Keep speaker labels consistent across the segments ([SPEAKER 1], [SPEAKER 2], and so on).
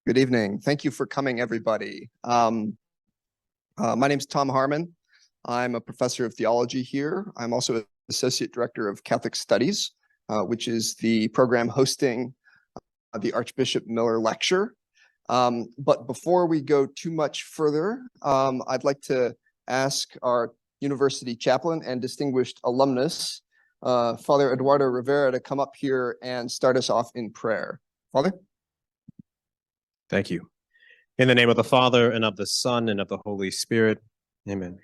[SPEAKER 1] Good evening. Thank you for coming, everybody. My name is Tom Harmon. I'm a professor of theology here. I'm also associate director of Catholic Studies, which is the program hosting the Archbishop Miller Lecture. But before we go too much further, I'd like to ask our university chaplain and distinguished alumnus, Father Eduardo Rivera, to come up here and start us off in prayer. Father?
[SPEAKER 2] Thank you. In the name of the Father, and of the Son, and of the Holy Spirit. Amen.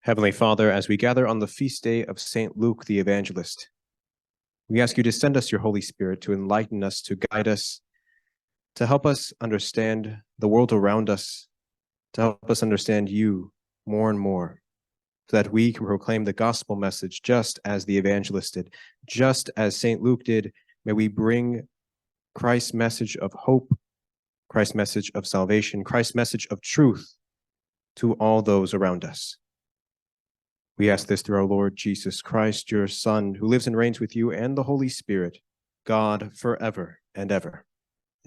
[SPEAKER 2] Heavenly Father, as we gather on the feast day of St. Luke the Evangelist, we ask you to send us your Holy Spirit to enlighten us, to guide us, to help us understand the world around us, to help us understand you more and more, so that we can proclaim the gospel message just as the evangelist did, just as St. Luke did. May we bring Christ's message of hope, Christ's message of salvation, Christ's message of truth to all those around us. We ask this through our Lord Jesus Christ, your Son, who lives and reigns with you and the Holy Spirit, God forever and ever.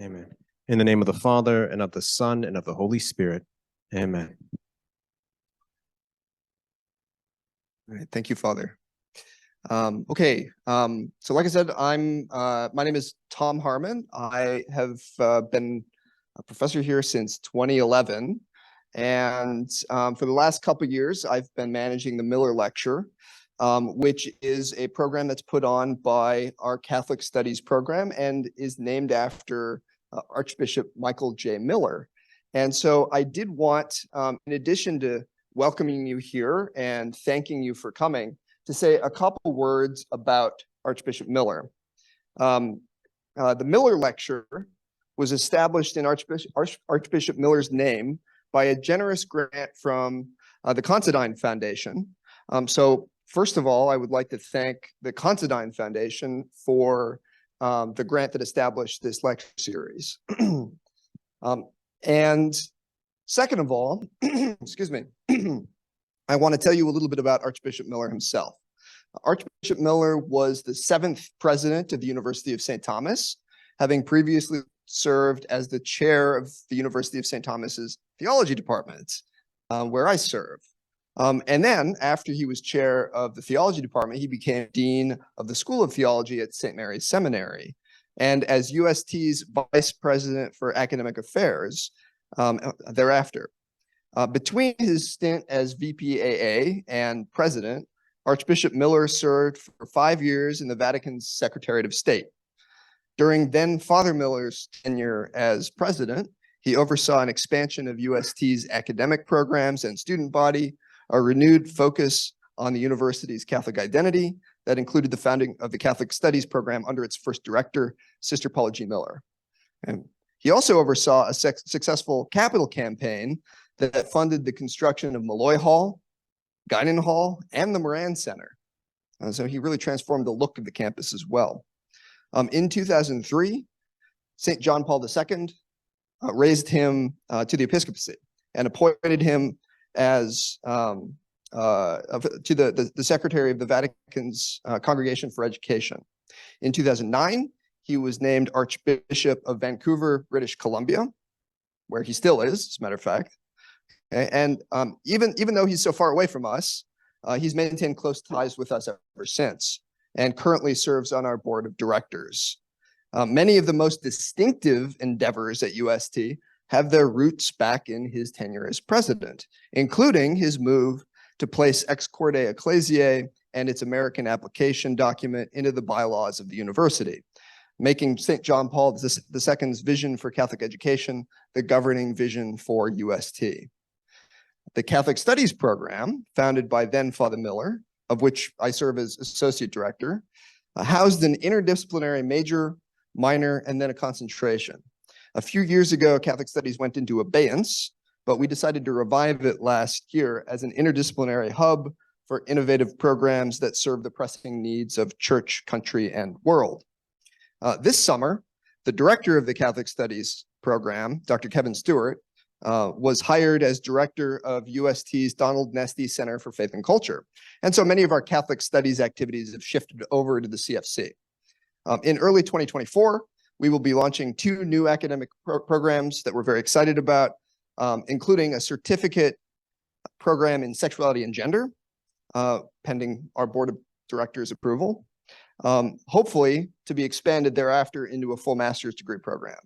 [SPEAKER 2] Amen. In the name of the Father, and of the Son, and of the Holy Spirit. Amen.
[SPEAKER 1] All right, thank you, Father. So like I said, my name is Tom Harmon. I have been a professor here since 2011. And for the last couple of years, I've been managing the Miller Lecture, which is a program that's put on by our Catholic Studies program and is named after Archbishop Michael J. Miller. And so I did want, in addition to welcoming you here and thanking you for coming, to say a couple words about Archbishop Miller. The Miller Lecture was established in Archbishop Miller's name by a generous grant from the Considine Foundation. So first of all, I would like to thank the Considine Foundation for the grant that established this lecture series. And second of all, excuse me, I want to tell you a little bit about Archbishop Miller himself. Archbishop Miller was the 7th president of the University of St. Thomas, having previously served as the chair of the University of St. Thomas's theology department, where I serve. And then after he was chair of the theology department, he became dean of the School of Theology at St. Mary's Seminary. And as UST's vice president for academic affairs thereafter. Between his stint as VPAA and president, Archbishop Miller served for 5 years in the Vatican's Secretariat of State. During then Father Miller's tenure as president, he oversaw an expansion of UST's academic programs and student body, a renewed focus on the university's Catholic identity that included the founding of the Catholic Studies program under its first director, Sister Paula G. Miller. And he also oversaw a successful capital campaign that funded the construction of Malloy Hall, Guinan Hall, and the Moran Center. So he really transformed the look of the campus as well. In 2003, St. John Paul II raised him to the episcopacy and appointed him as to the secretary of the Vatican's Congregation for Education. In 2009, he was named Archbishop of Vancouver, British Columbia, where he still is, as a matter of fact. Okay? And even though he's so far away from us, he's maintained close ties with us ever since, and currently serves on our board of directors. Many of the most distinctive endeavors at UST have their roots back in his tenure as president, including his move to place Ex Corde Ecclesiae and its American application document into the bylaws of the university, making St. John Paul II's vision for Catholic education the governing vision for UST. The Catholic Studies program, founded by then Father Miller, of which I serve as associate director, housed an interdisciplinary major, minor, and then a concentration. A few years ago, Catholic Studies went into abeyance, but we decided to revive it last year as an interdisciplinary hub for innovative programs that serve the pressing needs of church, country, and world. This summer, the director of the Catholic Studies program, Dr. Kevin Stewart, was hired as director of UST's Donald Nesty Center for Faith and Culture. And so many of our Catholic Studies activities have shifted over to the CFC. In early 2024, We will be launching 2 new academic programs that we're very excited about, including a certificate program in sexuality and gender, pending our board of directors approval, hopefully to be expanded thereafter into a full master's degree program.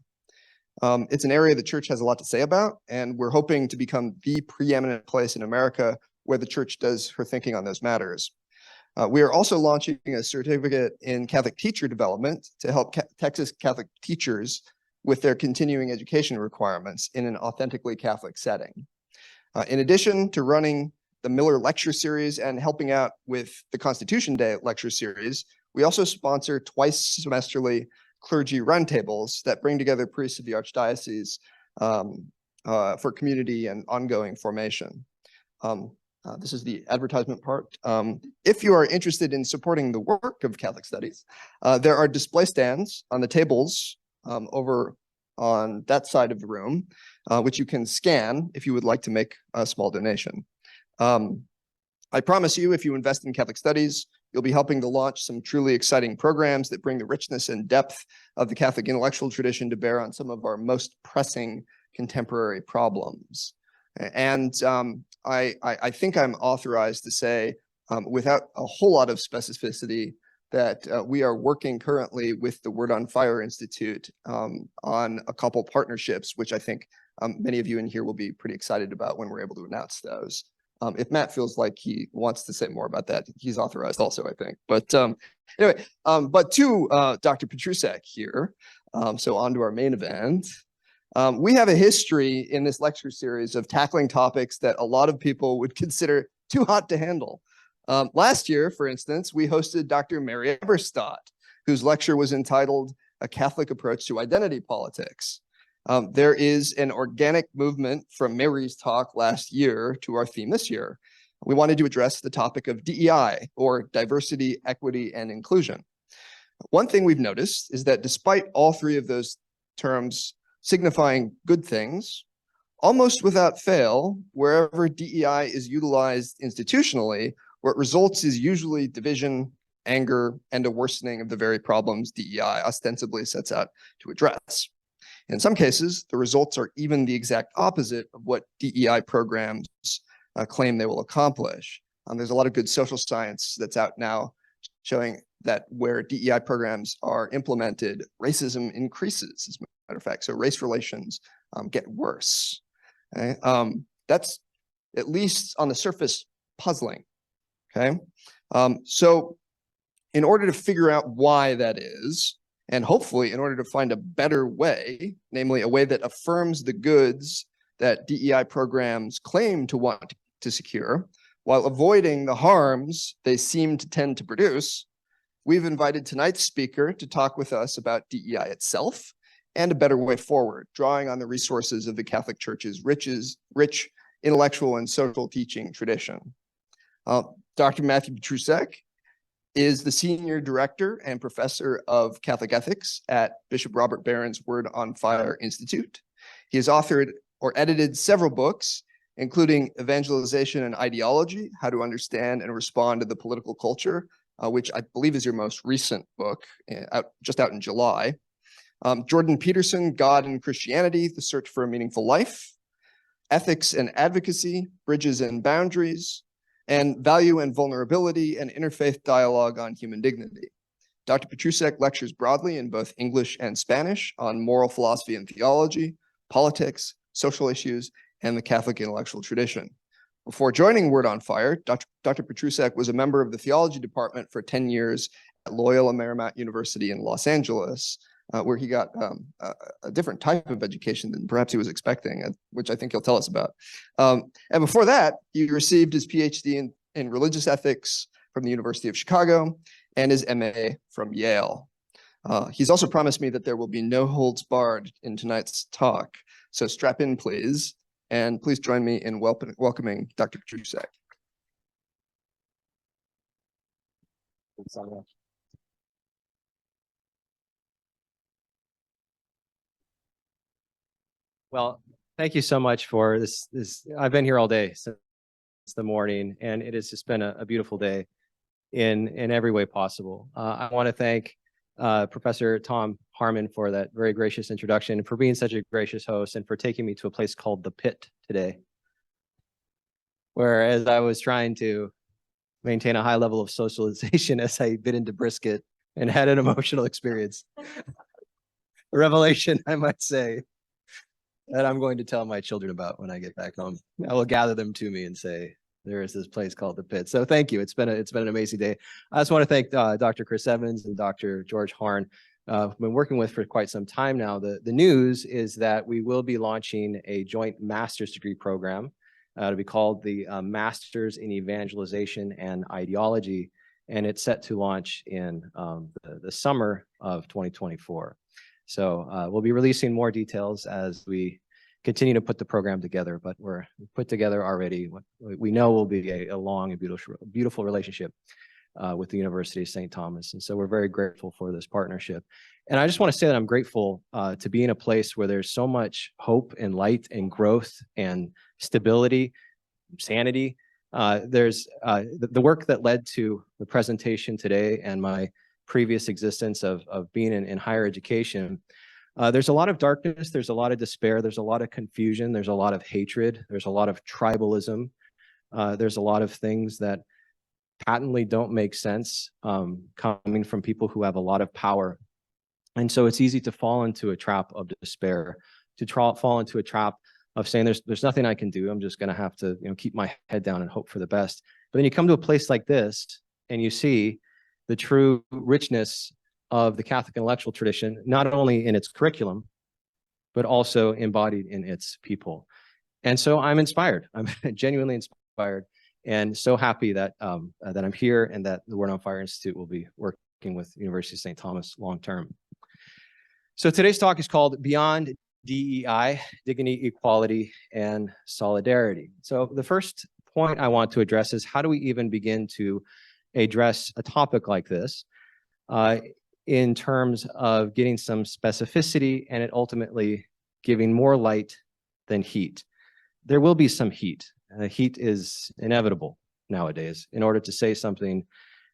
[SPEAKER 1] It's an area the church has a lot to say about, and we're hoping to become the preeminent place in America where the church does her thinking on those matters. We are also launching a certificate in Catholic teacher development to help Texas Catholic teachers with their continuing education requirements in an authentically Catholic setting. In addition to running the Miller Lecture Series and helping out with the Constitution Day Lecture Series, we also sponsor twice semesterly clergy roundtables that bring together priests of the Archdiocese for community and ongoing formation. This is the advertisement part. If you are interested in supporting the work of Catholic Studies, there are display stands on the tables over on that side of the room, which you can scan if you would like to make a small donation. I promise you, if you invest in Catholic Studies, you'll be helping to launch some truly exciting programs that bring the richness and depth of the Catholic intellectual tradition to bear on some of our most pressing contemporary problems. And I think I'm authorized to say, without a whole lot of specificity, that we are working currently with the Word on Fire Institute on a couple partnerships, which I think many of you in here will be pretty excited about when we're able to announce those. If Matt feels like he wants to say more about that, he's authorized also, I think. But anyway, but to Dr. Petrusek here, so on to our main event. We have a history in this lecture series of tackling topics that a lot of people would consider too hot to handle. Last year, for instance, we hosted Dr. Mary Eberstadt, whose lecture was entitled A Catholic Approach to Identity Politics. There is an organic movement from Mary's talk last year to our theme this year. We wanted to address the topic of DEI, or diversity, equity, and inclusion. One thing we've noticed is that despite all 3 of those terms signifying good things, almost without fail, wherever DEI is utilized institutionally, what results is usually division, anger, and a worsening of the very problems DEI ostensibly sets out to address. In some cases, the results are even the exact opposite of what DEI programs claim they will accomplish. There's a lot of good social science that's out now showing that where DEI programs are implemented, racism increases, as a matter of fact. So race relations get worse. Okay? That's at least on the surface puzzling. Okay, so in order to figure out why that is, and hopefully in order to find a better way, namely a way that affirms the goods that DEI programs claim to want to secure, while avoiding the harms they seem to tend to produce, we've invited tonight's speaker to talk with us about DEI itself and a better way forward, drawing on the resources of the Catholic Church's rich intellectual and social teaching tradition. Dr. Matthew Petrusek is the Senior Director and Professor of Catholic Ethics at Bishop Robert Barron's Word on Fire Institute. He has authored or edited several books, including Evangelization and Ideology, How to Understand and Respond to the Political Culture, which I believe is your most recent book, just out in July. Jordan Peterson, God and Christianity, The Search for a Meaningful Life, Ethics and Advocacy, Bridges and Boundaries, and Value and Vulnerability and Interfaith Dialogue on Human Dignity. Dr. Petrusek lectures broadly in both English and Spanish on moral philosophy and theology, politics, social issues, and the Catholic intellectual tradition. Before joining Word on Fire, Dr. Petrusek was a member of the theology department for 10 years at Loyola Marymount University in Los Angeles, where he got a different type of education than perhaps he was expecting, which I think he'll tell us about. And before that, he received his PhD in religious ethics from the University of Chicago and his MA from Yale. He's also promised me that there will be no holds barred in tonight's talk. So strap in, please, and please join me in welcoming Dr. Petrusek.
[SPEAKER 3] Well, thank you so much for this. I've been here all day since the morning, and it has just been a beautiful day in every way possible. I want to thank Professor Tom Harmon for that very gracious introduction, and for being such a gracious host, and for taking me to a place called the Pit today. Whereas I was trying to maintain a high level of socialization as I bit into brisket and had an emotional experience. A revelation, I might say, that I'm going to tell my children about when I get back home. I will gather them to me and say, there is this place called the Pit. So thank you. It's been an amazing day. I just want to thank Dr. Chris Evans and Dr. George Harn, who've been working with for quite some time now. The news is that we will be launching a joint master's degree program to be called the Masters in Evangelization and Ideology, and it's set to launch in the summer of 2024. So we'll be releasing more details as we continue to put the program together, but we're put together already what we know will be a long and beautiful relationship with the University of St. Thomas. And so we're very grateful for this partnership. And I just want to say that I'm grateful to be in a place where there's so much hope and light and growth and stability, sanity. There's the work that led to the presentation today and my previous existence of being in higher education. There's a lot of darkness, there's a lot of despair, there's a lot of confusion, there's a lot of hatred, there's a lot of tribalism, there's a lot of things that patently don't make sense coming from people who have a lot of power. And so it's easy to fall into a trap of despair, to fall into a trap of saying there's nothing I can do, I'm just going to have to keep my head down and hope for the best. But then you come to a place like this and you see the true richness of the Catholic intellectual tradition, not only in its curriculum, but also embodied in its people. And so I'm inspired. I'm genuinely inspired and so happy that that I'm here and that the Word on Fire Institute will be working with University of St. Thomas long term. So today's talk is called Beyond DEI, Dignity, Equality, and Solidarity. So the first point I want to address is how do we even begin to address a topic like this in terms of getting some specificity and it ultimately giving more light than heat. There will be some heat. Heat is inevitable nowadays. In order to say something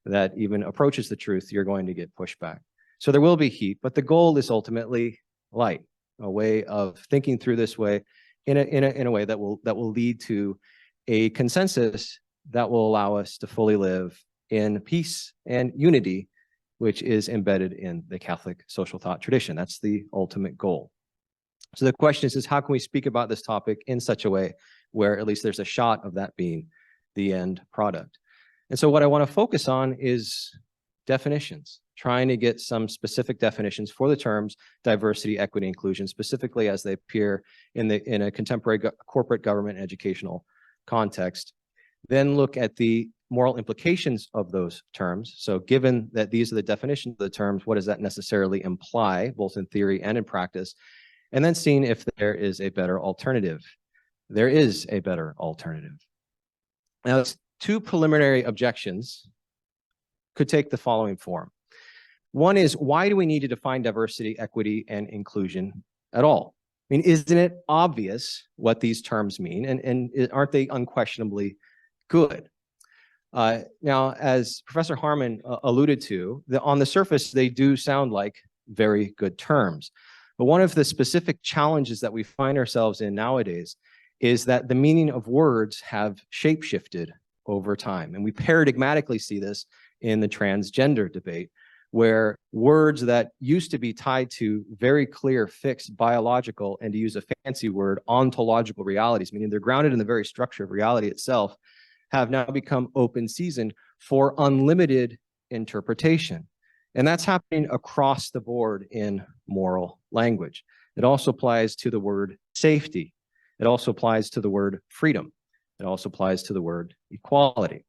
[SPEAKER 3] that even approaches the truth, you're going to get pushback. So there will be heat, but the goal is ultimately light, a way of thinking through this way in a way that will lead to a consensus that will allow us to fully live in peace and unity, which is embedded in the Catholic social thought tradition. That's the ultimate goal. So the question is how can we speak about this topic in such a way where at least there's a shot of that being the end product? And so what I want to focus on is definitions, trying to get some specific definitions for the terms diversity, equity, inclusion, specifically as they appear in a contemporary corporate government educational context. Then look at the moral implications of those terms. So given that these are the definitions of the terms, what does that necessarily imply, both in theory and in practice? And then seeing if there is a better alternative. There is a better alternative. Now, two preliminary objections could take the following form. One is, why do we need to define diversity, equity, and inclusion at all? I mean, isn't it obvious what these terms mean? And aren't they unquestionably good? Now, as Professor Harmon alluded to, on the surface, they do sound like very good terms. But one of the specific challenges that we find ourselves in nowadays is that the meaning of words have shape-shifted over time. And we paradigmatically see this in the transgender debate, where words that used to be tied to very clear, fixed, biological, and to use a fancy word, ontological realities, meaning they're grounded in the very structure of reality itself, have now become open season for unlimited interpretation. And that's happening across the board in moral language. It also applies to the word safety. It also applies to the word freedom. It also applies to the word equality.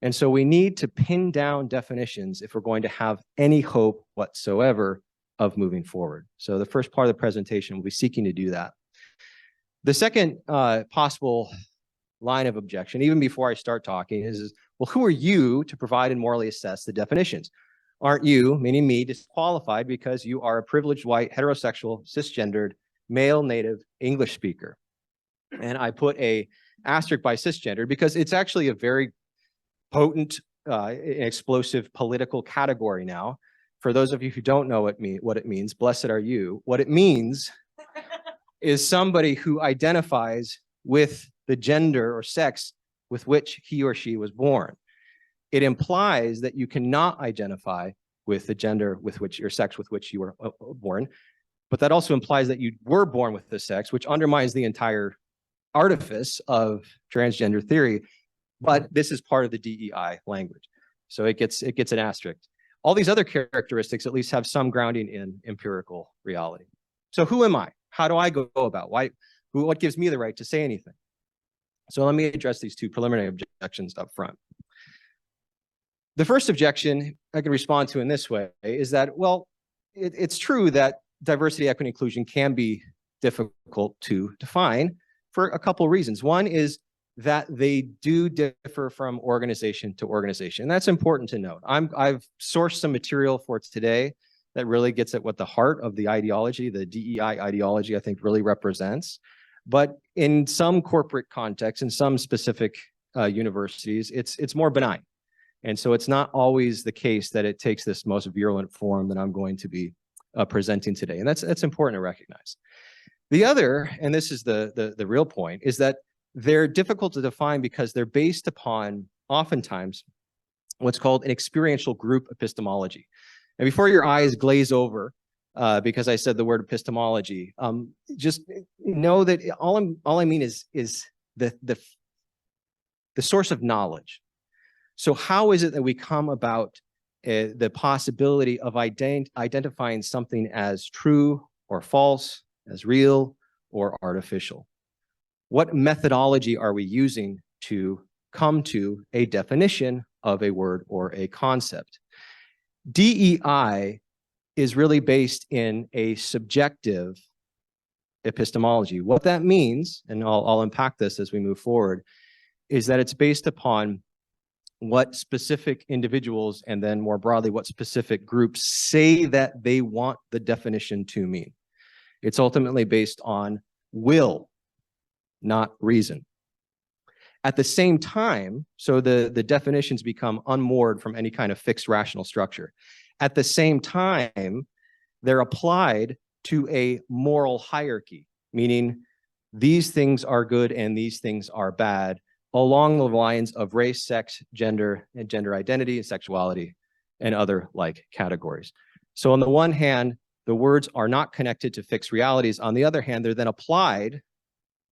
[SPEAKER 3] And so we need to pin down definitions if we're going to have any hope whatsoever of moving forward. So the first part of the presentation will be seeking to do that. The second possible line of objection, even before I start talking, is, well, who are you to provide and morally assess the definitions? Aren't you, meaning me, disqualified because you are a privileged white, heterosexual, cisgendered, male native English speaker? And I put a asterisk by cisgendered because it's actually a very potent, explosive political category now for those of you who don't know what it means, blessed are you. What it means is somebody who identifies with the gender or sex with which he or she was born. It implies that you cannot identify with the gender with which your sex with which you were born, but that also implies that you were born with this sex, which undermines the entire artifice of transgender theory. But this is part of the DEI language, so it gets an asterisk. All these other characteristics at least have some grounding in empirical reality. So who am I? How do I go about? What gives me the right to say anything? So let me address these two preliminary objections up front. The first objection I can respond to in this way is that, well, it's true that diversity, equity, and inclusion can be difficult to define for a couple of reasons. One is that they do differ from organization to organization. And that's important to note. I've sourced some material for today that really gets at what the heart of the ideology, the DEI ideology, I think really represents. But in some corporate contexts, in some specific universities, it's more benign. And so it's not always the case that it takes this most virulent form that I'm going to be presenting today. And that's important to recognize. The other, and this is the real point, is that they're difficult to define because they're based upon, oftentimes, what's called an experiential group epistemology. And before your eyes glaze over, because I said the word epistemology, just know that all I mean is the source of knowledge. So how is it that we come about the possibility of identifying something as true or false, as real or artificial? What methodology are we using to come to a definition of a word or a concept? DEI is really based in a subjective epistemology. What that means, and I'll unpack this as we move forward, is that it's based upon what specific individuals and then more broadly what specific groups say that they want the definition to mean. It's ultimately based on will, not reason. At the same time, so the definitions become unmoored from any kind of fixed rational structure. At the same time, they're applied to a moral hierarchy, meaning these things are good and these things are bad, along the lines of race, sex, gender, and gender identity, and sexuality, and other like categories. So on the one hand, the words are not connected to fixed realities. On the other hand, they're then applied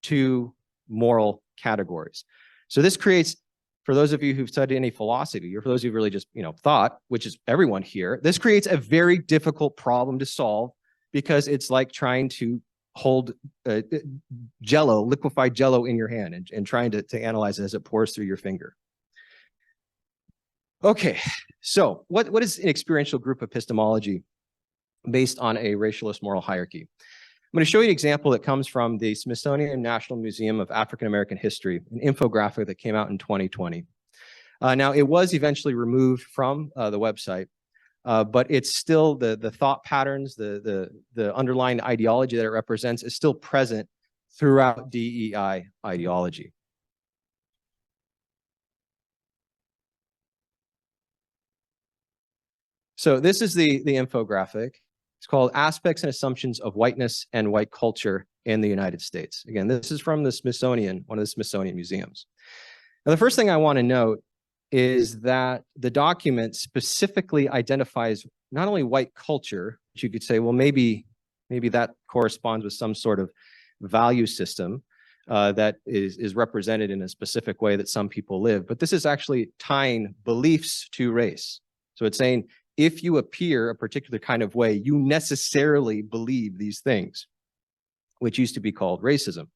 [SPEAKER 3] to moral categories. So this creates, for those of you who've studied any philosophy, or for those who've really just thought, which is everyone here, this creates a very difficult problem to solve because it's like trying to hold jello, liquefied jello in your hand and trying to analyze it as it pours through your finger. Okay, so what is an experiential group epistemology based on a racialist moral hierarchy? I'm going to show you an example that comes from the Smithsonian National Museum of African American History, an infographic that came out in 2020. Now, it was eventually removed from the website, but it's still the thought patterns, the underlying ideology that it represents is still present throughout DEI ideology. So this is the infographic. It's called Aspects and Assumptions of Whiteness and White Culture in the United States. Again, this is from the Smithsonian, one of the Smithsonian museums. Now, the first thing I want to note is that the document specifically identifies not only white culture, which you could say, well, maybe that corresponds with some sort of value system that is represented in a specific way that some people live, but this is actually tying beliefs to race. So it's saying, if you appear a particular kind of way, you necessarily believe these things, which used to be called racism.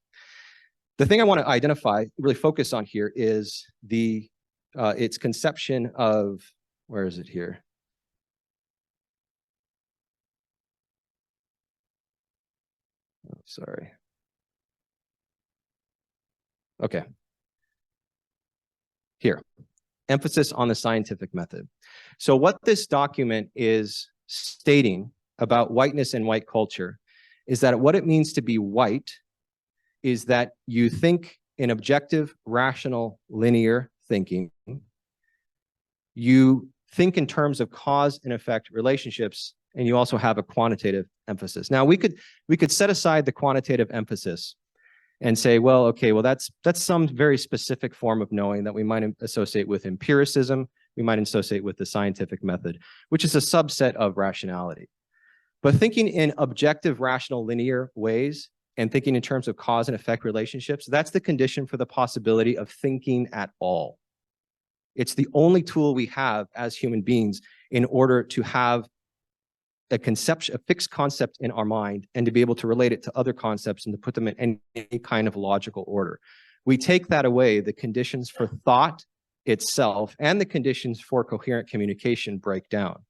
[SPEAKER 3] The thing I want to identify, really focus on here, is its conception of, where is it here? Oh, sorry. Okay. Here, emphasis on the scientific method. So what this document is stating about whiteness and white culture is that what it means to be white is that you think in objective, rational, linear thinking. You think in terms of cause and effect relationships, and you also have a quantitative emphasis. Now, we could set aside the quantitative emphasis and say, well, okay, well, that's some very specific form of knowing that we might associate with empiricism, we might associate with the scientific method, which is a subset of rationality. But thinking in objective, rational, linear ways and thinking in terms of cause and effect relationships, that's the condition for the possibility of thinking at all. It's the only tool we have as human beings in order to have a conception, a fixed concept in our mind, and to be able to relate it to other concepts and to put them in any kind of logical order. We take that away, the conditions for thought itself and the conditions for coherent communication break down.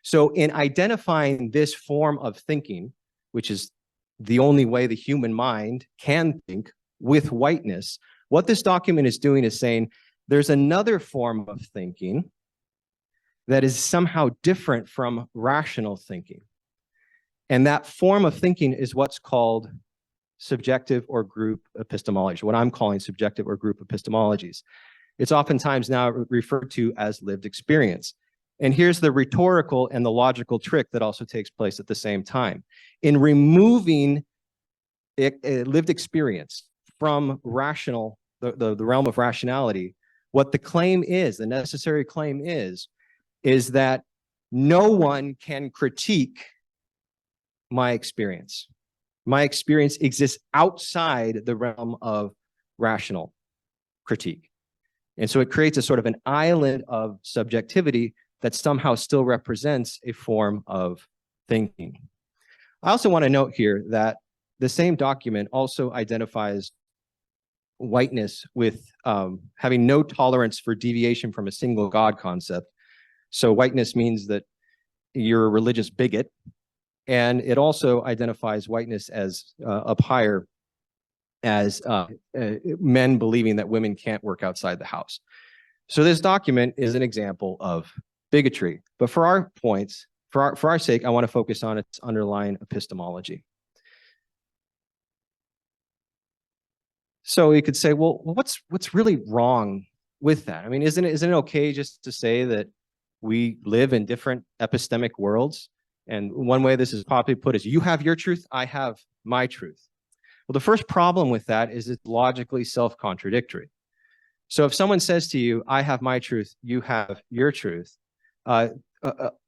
[SPEAKER 3] So in identifying this form of thinking, which is the only way the human mind can think with whiteness, what this document is doing is saying there's another form of thinking that is somehow different from rational thinking. And that form of thinking is what's called subjective or group epistemology, what I'm calling subjective or group epistemologies. It's oftentimes now referred to as lived experience. And here's the rhetorical and the logical trick that also takes place at the same time. In removing a lived experience from rational, the realm of rationality, what the claim is, the necessary claim is that no one can critique my experience. My experience exists outside the realm of rational critique. And so it creates a sort of an island of subjectivity that somehow still represents a form of thinking. I also want to note here that the same document also identifies whiteness with having no tolerance for deviation from a single God concept. So whiteness means that you're a religious bigot, and it also identifies whiteness as up higher as men believing that women can't work outside the house. So this document is an example of bigotry. But for our points, for our sake, I want to focus on its underlying epistemology. So you could say, well, what's really wrong with that? I mean, isn't it okay just to say that we live in different epistemic worlds? And one way this is popularly put is, you have your truth, I have my truth. Well, the first problem with that is it's logically self-contradictory. So if someone says to you, I have my truth, you have your truth, a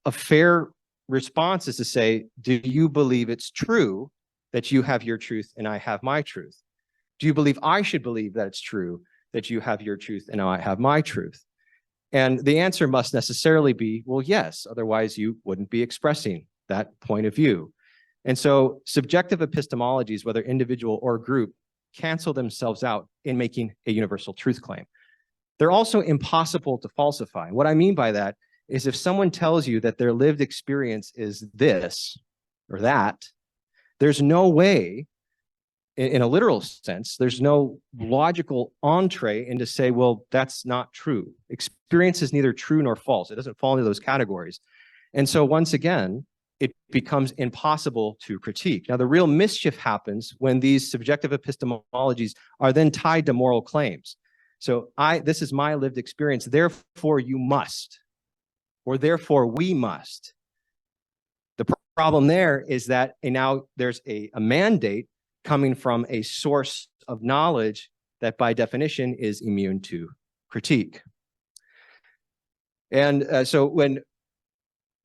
[SPEAKER 3] fair response is to say, do you believe it's true that you have your truth and I have my truth? Do you believe I should believe that it's true that you have your truth and I have my truth? And the answer must necessarily be, well, yes, otherwise you wouldn't be expressing that point of view. And so subjective epistemologies, whether individual or group, cancel themselves out in making a universal truth claim. They're also impossible to falsify. What I mean by that is, if someone tells you that their lived experience is this or that, there's no way, in a literal sense, there's no logical entree into say, well, that's not true. Experience is neither true nor false. It doesn't fall into those categories. And so once again, it becomes impossible to critique. Now, the real mischief happens when these subjective epistemologies are then tied to moral claims. So this is my lived experience, therefore you must, or therefore we must. The problem there is that now there's a mandate coming from a source of knowledge that by definition is immune to critique. And so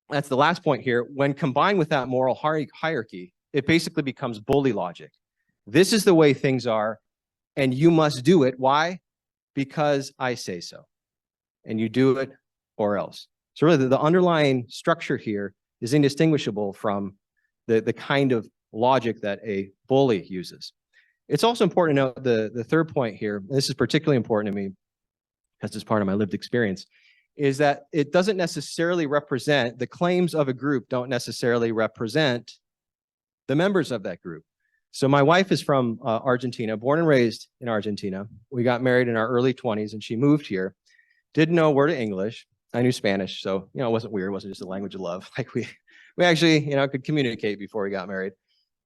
[SPEAKER 3] that's the last point here, when combined with that moral hierarchy, it basically becomes bully logic. This is the way things are, and you must do it. Why? Because I say so. And you do it or else. So really the underlying structure here is indistinguishable from the kind of logic that a bully uses. It's also important to note the third point here, and this is particularly important to me because it's part of my lived experience, is that it doesn't necessarily represent, the claims of a group don't necessarily represent the members of that group. So my wife is from Argentina, born and raised in Argentina. We got married in our early 20s and she moved here, didn't know a word of English. I knew Spanish, so it wasn't weird. It wasn't just a language of love. Like we actually could communicate before we got married.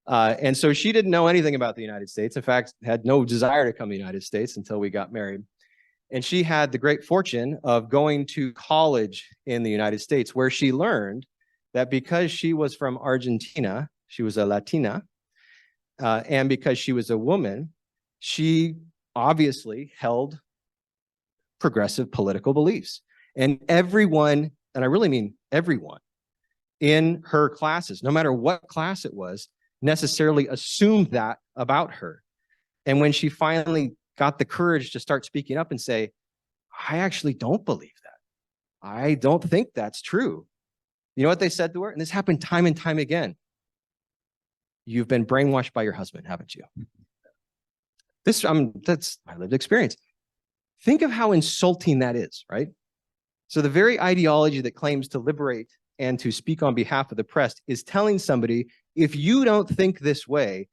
[SPEAKER 3] And so she didn't know anything about the United States. In fact, had no desire to come to the United States until we got married. And she had the great fortune of going to college in the United States, where she learned that because she was from Argentina, she was a Latina, and because she was a woman, she obviously held progressive political beliefs. And everyone, and I really mean everyone, in her classes, no matter what class it was, necessarily assumed that about her. And when she finally got the courage to start speaking up and say, I actually don't believe that. I don't think that's true. You know what they said to her? And this happened time and time again. You've been brainwashed by your husband, haven't you? That's my lived experience. Think of how insulting that is, right? So the very ideology that claims to liberate and to speak on behalf of the oppressed is telling somebody, if you don't think this way,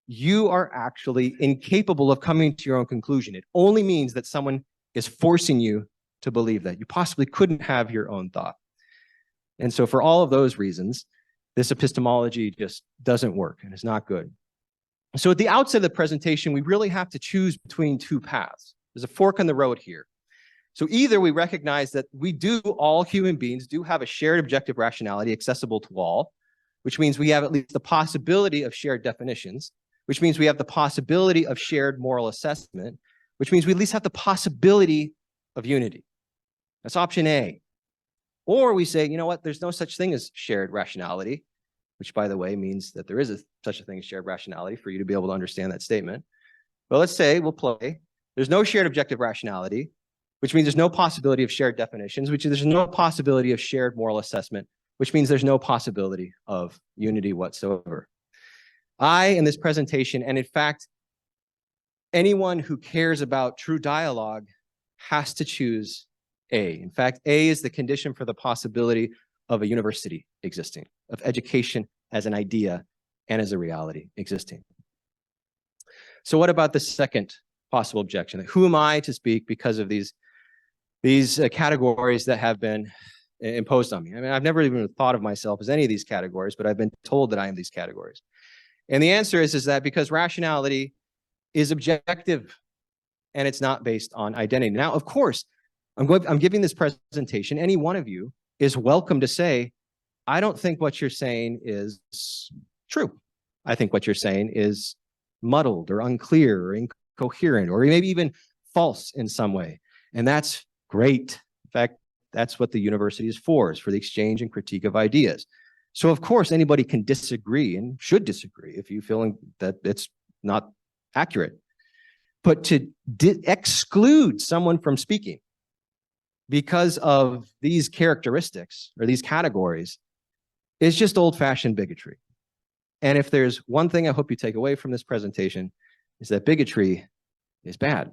[SPEAKER 3] you are actually incapable of coming to your own conclusion. It only means that someone is forcing you to believe that. You possibly couldn't have your own thought. And so for all of those reasons, this epistemology just doesn't work and is not good. So at the outset of the presentation, we really have to choose between two paths. There's a fork in the road here. So either we recognize that all human beings do have a shared objective rationality accessible to all, which means we have at least the possibility of shared definitions, which means we have the possibility of shared moral assessment, which means we at least have the possibility of unity. That's option A. Or we say, you know what, there's no such thing as shared rationality, which, by the way, means that there is such a thing as shared rationality for you to be able to understand that statement. But let's say we'll play. There's no shared objective rationality, which means there's no possibility of shared definitions, which means there's no possibility of shared moral assessment, which means there's no possibility of unity whatsoever. In this presentation, and in fact, anyone who cares about true dialogue has to choose A. In fact, A is the condition for the possibility of a university existing, of education as an idea and as a reality existing. So what about the second possible objection? Who am I to speak because of these categories that have been imposed on me? I mean, I've never even thought of myself as any of these categories, but I've been told that I am these categories. And the answer is that because rationality is objective and it's not based on identity. Now, of course, I'm giving this presentation. Any one of you is welcome to say, I don't think what you're saying is true. I think what you're saying is muddled or unclear or incoherent or maybe even false in some way. And that's great. In fact, that's what the university is for the exchange and critique of ideas. So of course, anybody can disagree and should disagree if you feel that it's not accurate. But to exclude someone from speaking because of these characteristics or these categories is just old-fashioned bigotry. And if there's one thing I hope you take away from this presentation, is that bigotry is bad.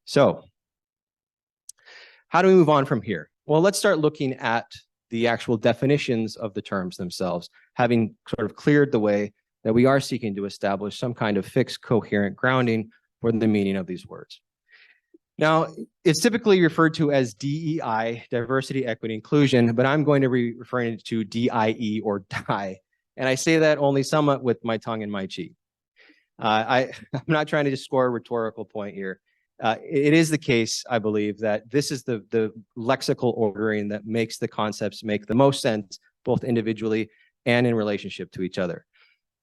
[SPEAKER 3] So how do we move on from here? Well, let's start looking at the actual definitions of the terms themselves, having sort of cleared the way that we are seeking to establish some kind of fixed, coherent grounding for the meaning of these words. Now, it's typically referred to as DEI, diversity, equity, inclusion, but I'm going to be referring to DIE or DIE. And I say that only somewhat with my tongue in my cheek. I'm not trying to just score a rhetorical point here. It is the case, I believe, that this is the lexical ordering that makes the concepts make the most sense, both individually and in relationship to each other.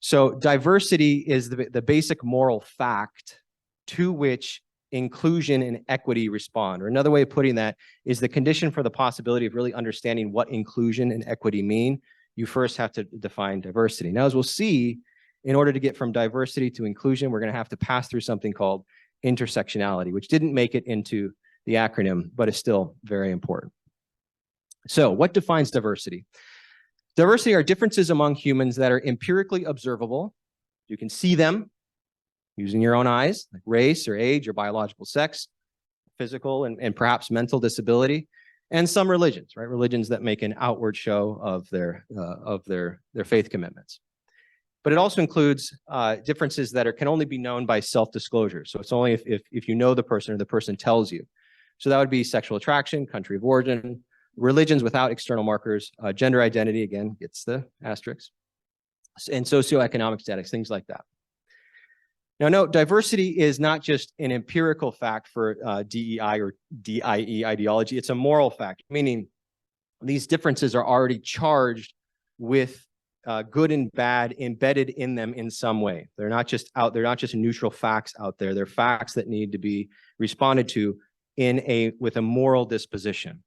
[SPEAKER 3] So diversity is the basic moral fact to which inclusion and equity respond. Or another way of putting that is the condition for the possibility of really understanding what inclusion and equity mean. You first have to define diversity. Now, as we'll see, in order to get from diversity to inclusion, we're going to have to pass through something called intersectionality, which didn't make it into the acronym, but is still very important. So what defines diversity? Diversity are differences among humans that are empirically observable. You can see them using your own eyes, like race or age or biological sex, physical and perhaps mental disability, and some religions, right? Religions that make an outward show of their faith commitments. But it also includes differences that can only be known by self-disclosure. So it's only if you know the person or the person tells you. So that would be sexual attraction, country of origin, religions without external markers, gender identity, again, gets the asterisk, and socioeconomic status, things like that. Now, note, diversity is not just an empirical fact for DEI or D.I.E. ideology. It's a moral fact, meaning these differences are already charged with good and bad embedded in them in some way. They're not just neutral facts out there. They're facts that need to be responded to with a moral disposition.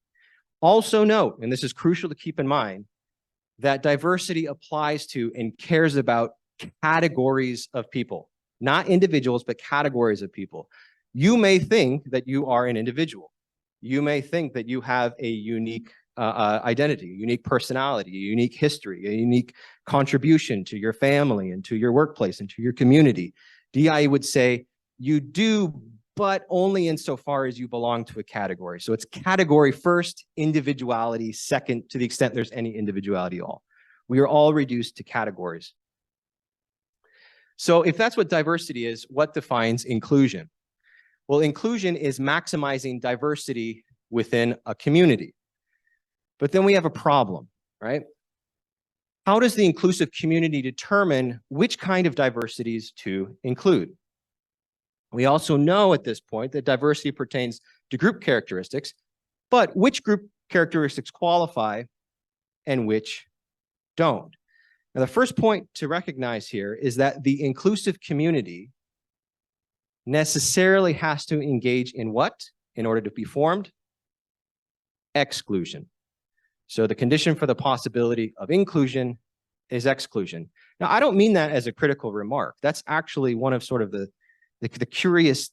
[SPEAKER 3] Also note, and this is crucial to keep in mind, that diversity applies to and cares about categories of people, not individuals, but categories of people. You may think that you are an individual. You may think that you have a unique identity, a unique personality, a unique history, a unique contribution to your family and to your workplace and to your community. D.I. would say you do, but only insofar as you belong to a category. So it's category first, individuality second, to the extent there's any individuality at all. We are all reduced to categories. So if that's what diversity is, what defines inclusion? Well, inclusion is maximizing diversity within a community. But then we have a problem, right? How does the inclusive community determine which kind of diversities to include? We also know at this point that diversity pertains to group characteristics, but which group characteristics qualify and which don't? Now, the first point to recognize here is that the inclusive community necessarily has to engage in what in order to be formed? Exclusion. So the condition for the possibility of inclusion is exclusion. Now, I don't mean that as a critical remark. That's actually one of sort of the curious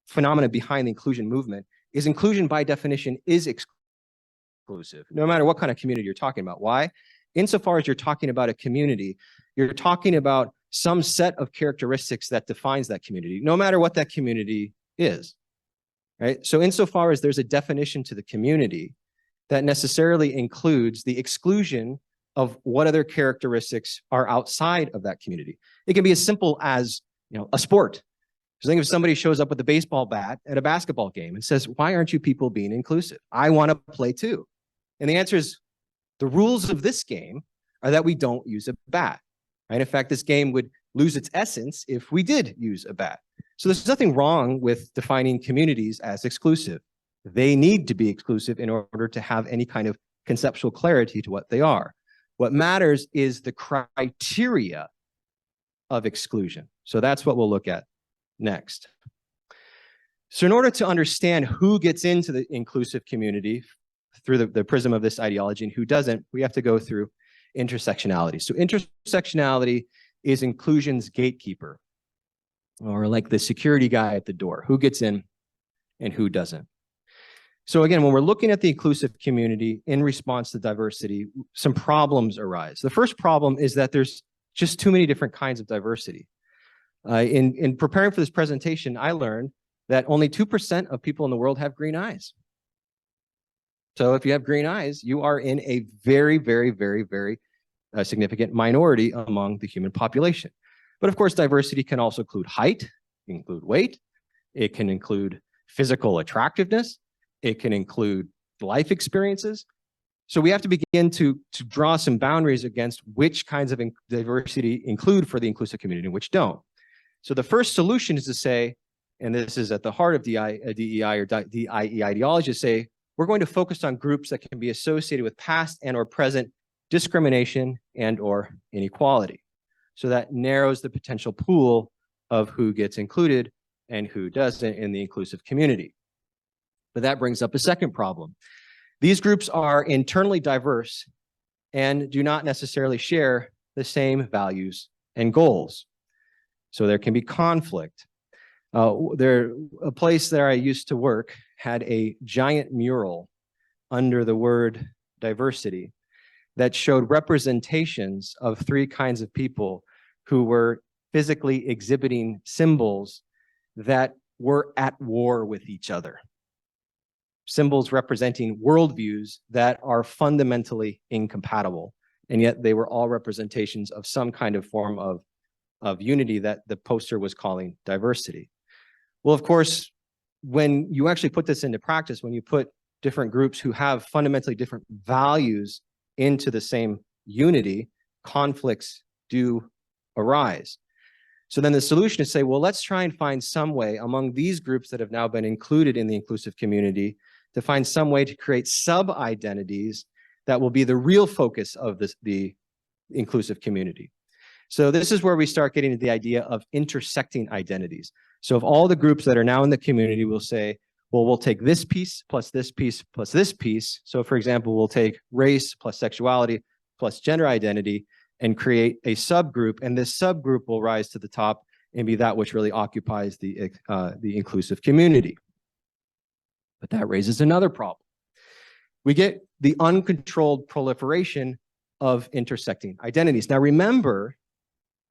[SPEAKER 3] phenomena behind the inclusion movement is inclusion by definition is exclusive, no matter what kind of community you're talking about. Why? Insofar as you're talking about a community, you're talking about some set of characteristics that defines that community, no matter what that community is, right? So insofar as there's a definition to the community, that necessarily includes the exclusion of what other characteristics are outside of that community. It can be as simple as, a sport. So think if somebody shows up with a baseball bat at a basketball game and says, why aren't you people being inclusive? I want to play too. And the answer is, the rules of this game are that we don't use a bat, right? In fact, this game would lose its essence if we did use a bat. So there's nothing wrong with defining communities as exclusive. They need to be exclusive in order to have any kind of conceptual clarity to what they are. What matters is the criteria of exclusion. So that's what we'll look at next. So in order to understand who gets into the inclusive community through the prism of this ideology and who doesn't, we have to go through intersectionality. So intersectionality is inclusion's gatekeeper, or like the security guy at the door, who gets in and who doesn't. So again, when we're looking at the inclusive community in response to diversity, some problems arise. The first problem is that there's just too many different kinds of diversity. In preparing for this presentation, I learned that only 2% of people in the world have green eyes. So if you have green eyes, you are in a very, very, very, very significant minority among the human population. But of course, diversity can also include height, include weight, it can include physical attractiveness, it can include life experiences. So we have to begin to draw some boundaries against which kinds of diversity include for the inclusive community and which don't. So the first solution is to say, and this is at the heart of DEI or D.I.E. ideology, to say, we're going to focus on groups that can be associated with past and or present discrimination and or inequality. So that narrows the potential pool of who gets included and who doesn't in the inclusive community. But that brings up a second problem. These groups are internally diverse and do not necessarily share the same values and goals. So there can be conflict. A place there I used to work had a giant mural under the word diversity that showed representations of three kinds of people who were physically exhibiting symbols that were at war with each other. Symbols representing worldviews that are fundamentally incompatible, and yet they were all representations of some kind of form of unity that the poster was calling diversity. Well, of course, when you actually put this into practice, when you put different groups who have fundamentally different values into the same unity, conflicts do arise. So then the solution is say, well, let's try and find some way among these groups that have now been included in the inclusive community to find some way to create sub-identities that will be the real focus of the inclusive community. So this is where we start getting to the idea of intersecting identities. So of all the groups that are now in the community, we'll say, well, we'll take this piece plus this piece plus this piece. So for example, we'll take race plus sexuality plus gender identity and create a subgroup. And this subgroup will rise to the top and be that which really occupies the inclusive community. But that raises another problem. We get the uncontrolled proliferation of intersecting identities. Now remember,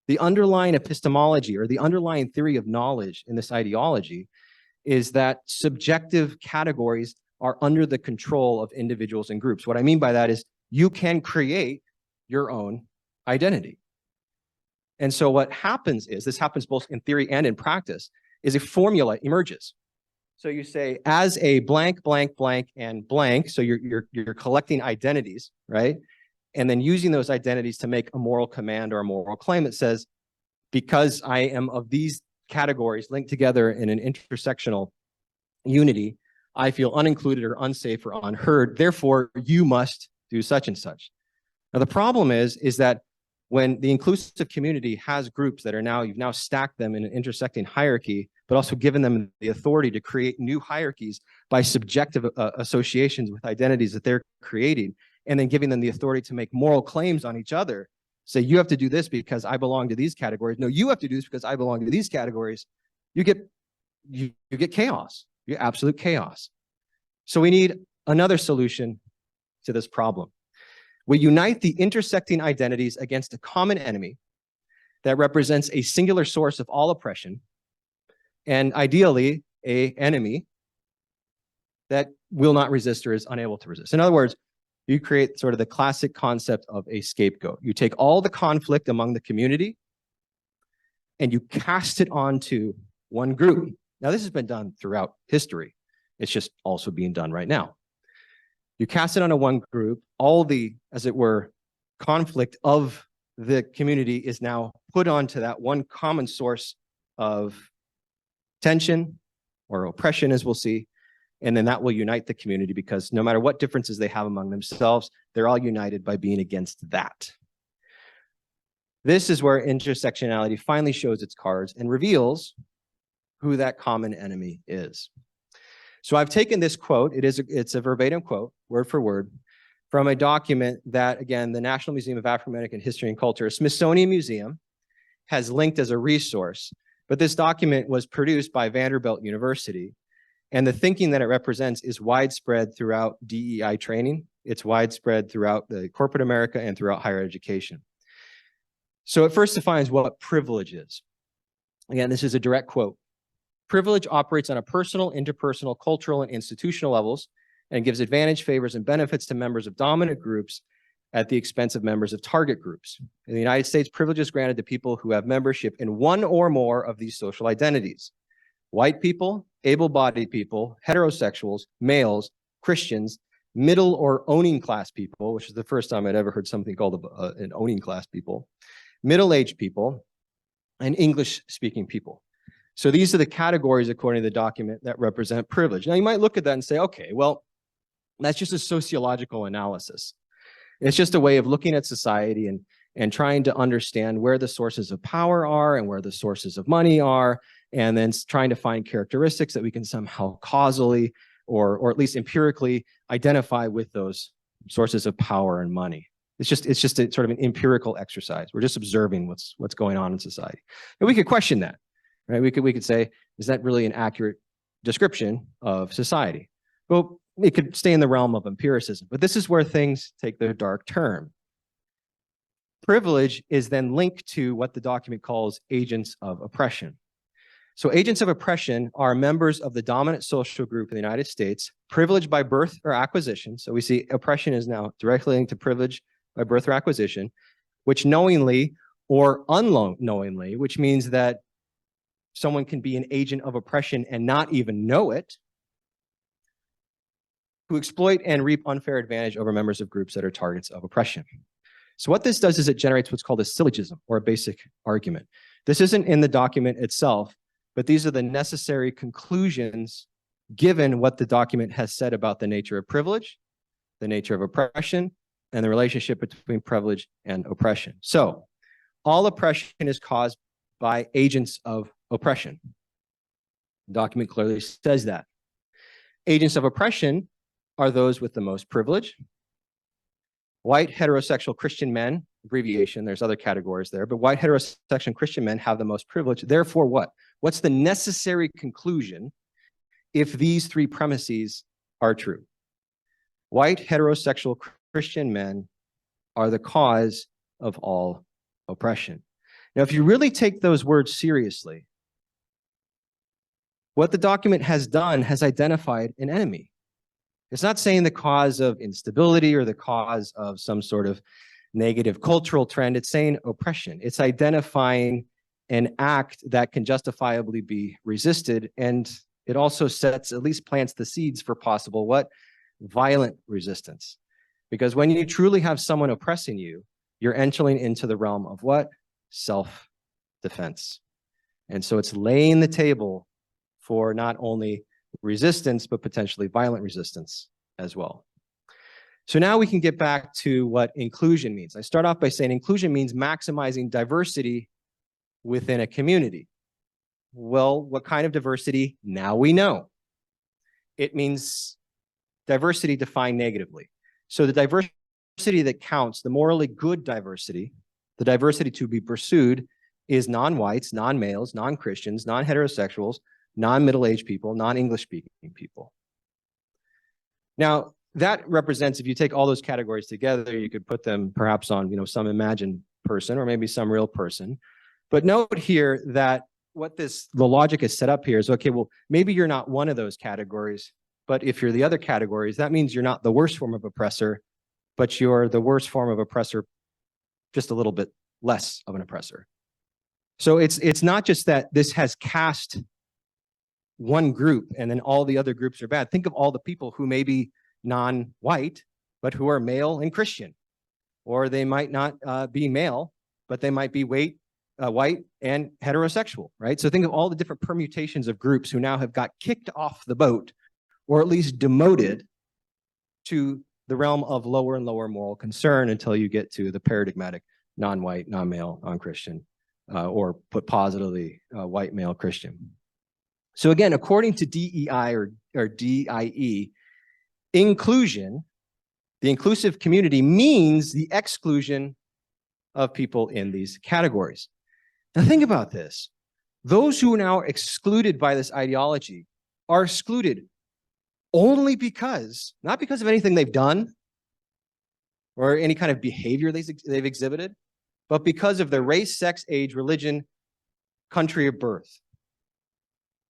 [SPEAKER 3] the underlying epistemology or the underlying theory of knowledge in this ideology is that subjective categories are under the control of individuals and groups. What I mean by that is you can create your own identity. And so what happens is, this happens both in theory and in practice, is a formula emerges. So you say, as a blank, blank, blank, and blank, so you're collecting identities, right? And then using those identities to make a moral command or a moral claim that says, because I am of these categories linked together in an intersectional unity, I feel unincluded or unsafe or unheard. Therefore, you must do such and such. Now, the problem is that when the inclusive community has groups that are now, you've now stacked them in an intersecting hierarchy, but also given them the authority to create new hierarchies by subjective associations with identities that they're creating, and then giving them the authority to make moral claims on each other. Say, you have to do this because I belong to these categories. No, you have to do this because I belong to these categories. You get chaos. You get absolute chaos. So we need another solution to this problem. We unite the intersecting identities against a common enemy that represents a singular source of all oppression, and ideally, an enemy that will not resist or is unable to resist. In other words, you create sort of the classic concept of a scapegoat. You take all the conflict among the community and you cast it onto one group. Now, this has been done throughout history. It's just also being done right now. You cast it onto one group. All the, as it were, conflict of the community is now put onto that one common source of tension or oppression, as we'll see. And then that will unite the community, because no matter what differences they have among themselves, they're all united by being against that. This is where intersectionality finally shows its cards and reveals who that common enemy is. So I've taken this quote, it's a verbatim quote, word for word, from a document that, again, the National Museum of African American History and Culture, a Smithsonian Museum, has linked as a resource. But this document was produced by Vanderbilt University. And the thinking that it represents is widespread throughout DEI training. It's widespread throughout the corporate America and throughout higher education. So it first defines what privilege is. Again, this is a direct quote. Privilege operates on a personal, interpersonal, cultural, and institutional levels and gives advantage, favors, and benefits to members of dominant groups at the expense of members of target groups. In the United States, privilege is granted to people who have membership in one or more of these social identities. White people, able-bodied people, heterosexuals, males, Christians, middle or owning class people, which is the first time I'd ever heard something called an owning class people, middle-aged people, and English-speaking people. So these are the categories, according to the document, that represent privilege. Now, you might look at that and say, okay, well, that's just a sociological analysis. It's just a way of looking at society and trying to understand where the sources of power are and where the sources of money are, and then trying to find characteristics that we can somehow causally or at least empirically identify with those sources of power and money. It's just a sort of an empirical exercise. We're just observing what's going on in society. And we could question that, right? We could say, is that really an accurate description of society? Well, it could stay in the realm of empiricism, but this is where things take their dark turn. Privilege is then linked to what the document calls agents of oppression. So agents of oppression are members of the dominant social group in the United States, privileged by birth or acquisition. So we see oppression is now directly linked to privilege by birth or acquisition, which knowingly or unknowingly, which means that someone can be an agent of oppression and not even know it, who exploit and reap unfair advantage over members of groups that are targets of oppression. So what this does is it generates what's called a syllogism or a basic argument. This isn't in the document itself, but these are the necessary conclusions given what the document has said about the nature of privilege, the nature of oppression, and the relationship between privilege and oppression. So all oppression is caused by agents of oppression. The document clearly says that. Agents of oppression are those with the most privilege. White heterosexual Christian men, abbreviation, there's other categories there, but white heterosexual Christian men have the most privilege. Therefore, what? What's the necessary conclusion if these three premises are true? White heterosexual Christian men are the cause of all oppression. Now, if you really take those words seriously, what the document has done has identified an enemy. It's not saying the cause of instability or the cause of some sort of negative cultural trend. It's saying oppression. It's identifying an act that can justifiably be resisted. And it also sets, at least plants the seeds for possible what? Violent resistance. Because when you truly have someone oppressing you, you're entering into the realm of what? Self-defense. And so it's laying the table for not only resistance, but potentially violent resistance as well. So now we can get back to what inclusion means. I start off by saying inclusion means maximizing diversity within a community. Well, what kind of diversity? Now we know. It means diversity defined negatively. So the diversity that counts, the morally good diversity, the diversity to be pursued is non-whites, non-males, non-Christians, non-heterosexuals, non-middle-aged people, non-English speaking people. Now, that represents, if you take all those categories together, you could put them perhaps on, some imagined person or maybe some real person. But note here that the logic is set up here is, okay, well, maybe you're not one of those categories, but if you're the other categories, that means you're not the worst form of oppressor, but you're the worst form of oppressor, just a little bit less of an oppressor. So it's not just that this has cast one group and then all the other groups are bad. Think of all the people who may be non-white, but who are male and Christian, or they might not be male, but they might be white and heterosexual, right? So think of all the different permutations of groups who now have got kicked off the boat, or at least demoted to the realm of lower and lower moral concern until you get to the paradigmatic non-white, non-male, non-Christian, or put positively, white male Christian. So again, according to D.E.I. or D.I.E., inclusion, the inclusive community, means the exclusion of people in these categories. Now think about this. Those who are now excluded by this ideology are excluded only because, not because of anything they've done or any kind of behavior they've exhibited, but because of their race, sex, age, religion, country of birth.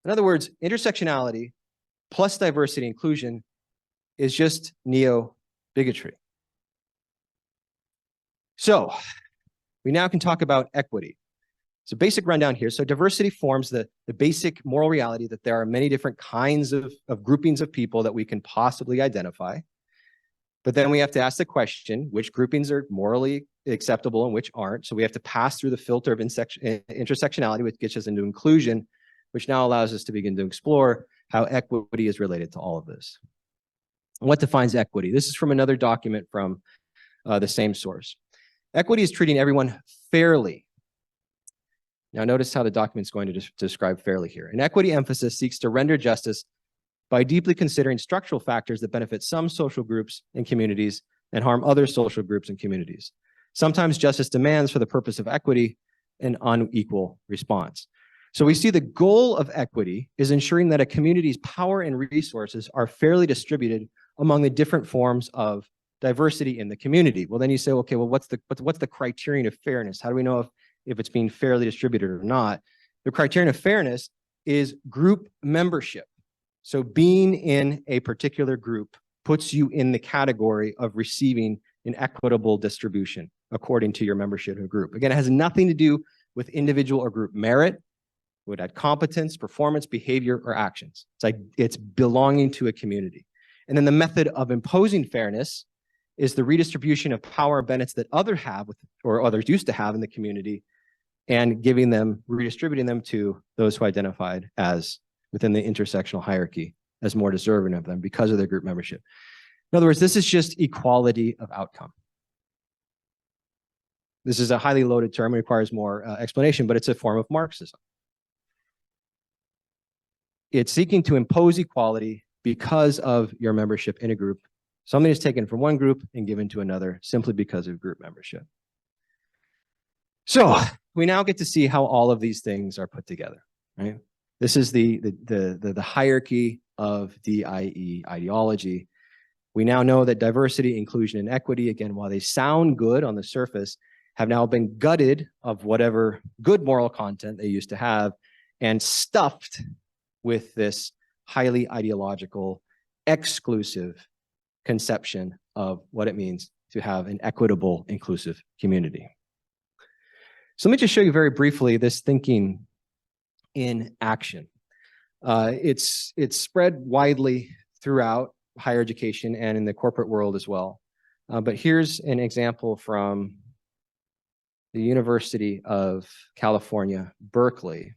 [SPEAKER 3] In other words, intersectionality plus diversity inclusion is just neo-bigotry. So we now can talk about equity. So basic rundown here. So diversity forms the basic moral reality that there are many different kinds of groupings of people that we can possibly identify. But then we have to ask the question, which groupings are morally acceptable and which aren't? So we have to pass through the filter of intersectionality, which gets us into inclusion, which now allows us to begin to explore how equity is related to all of this. What defines equity? This is from another document from the same source. Equity is treating everyone fairly. Now notice how the document is going to describe fairly here. An equity emphasis seeks to render justice by deeply considering structural factors that benefit some social groups and communities and harm other social groups and communities. Sometimes justice demands, for the purpose of equity, an unequal response. So we see the goal of equity is ensuring that a community's power and resources are fairly distributed among the different forms of diversity in the community. Well, then you say, okay, well, what's the criterion of fairness? How do we know if it's being fairly distributed or not? The criterion of fairness is group membership. So being in a particular group puts you in the category of receiving an equitable distribution according to your membership in a group. Again, it has nothing to do with individual or group merit. It would add competence, performance, behavior, or actions. It's belonging to a community. And then the method of imposing fairness is the redistribution of power and benefits that others have or others used to have in the community and giving them, redistributing them to those who identified as within the intersectional hierarchy as more deserving of them because of their group membership. In other words, this is just equality of outcome. This is a highly loaded term, it requires more explanation, but it's a form of Marxism. It's seeking to impose equality because of your membership in a group. Something is taken from one group and given to another simply because of group membership. So we now get to see how all of these things are put together, right? This is the hierarchy of D.E.I ideology. We now know that diversity, inclusion, and equity, again, while they sound good on the surface, have now been gutted of whatever good moral content they used to have and stuffed with this highly ideological, exclusive conception of what it means to have an equitable, inclusive community. So let me just show you very briefly this thinking in action. It's spread widely throughout higher education and in the corporate world as well. But here's an example from the University of California, Berkeley,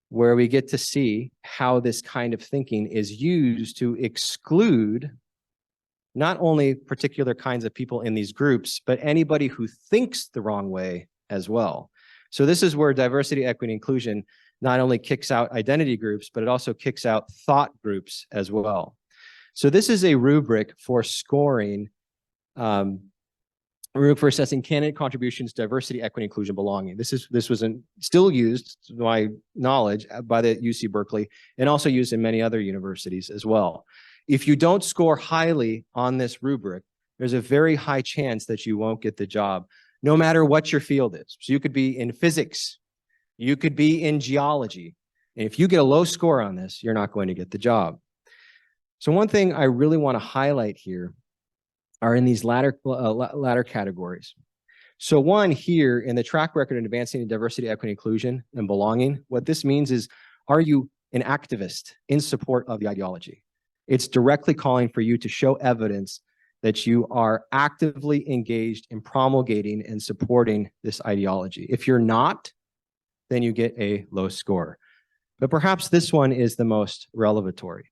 [SPEAKER 3] where we get to see how this kind of thinking is used to exclude not only particular kinds of people in these groups, but anybody who thinks the wrong way as well. So this is where diversity, equity, inclusion not only kicks out identity groups, but it also kicks out thought groups as well. So this is a rubric for scoring, rubric for assessing candidate contributions, diversity, equity, inclusion, belonging. This was still used, to my knowledge, by the UC Berkeley, and also used in many other universities as well. If you don't score highly on this rubric, there's a very high chance that you won't get the job, no matter what your field is. So you could be in physics, you could be in geology, and if you get a low score on this, you're not going to get the job. So one thing I really want to highlight here are in these latter categories. So one here in the track record in advancing diversity, equity, inclusion, and belonging, what this means is, are you an activist in support of the ideology? It's directly calling for you to show evidence that you are actively engaged in promulgating and supporting this ideology. If you're not, then you get a low score. But perhaps this one is the most revelatory.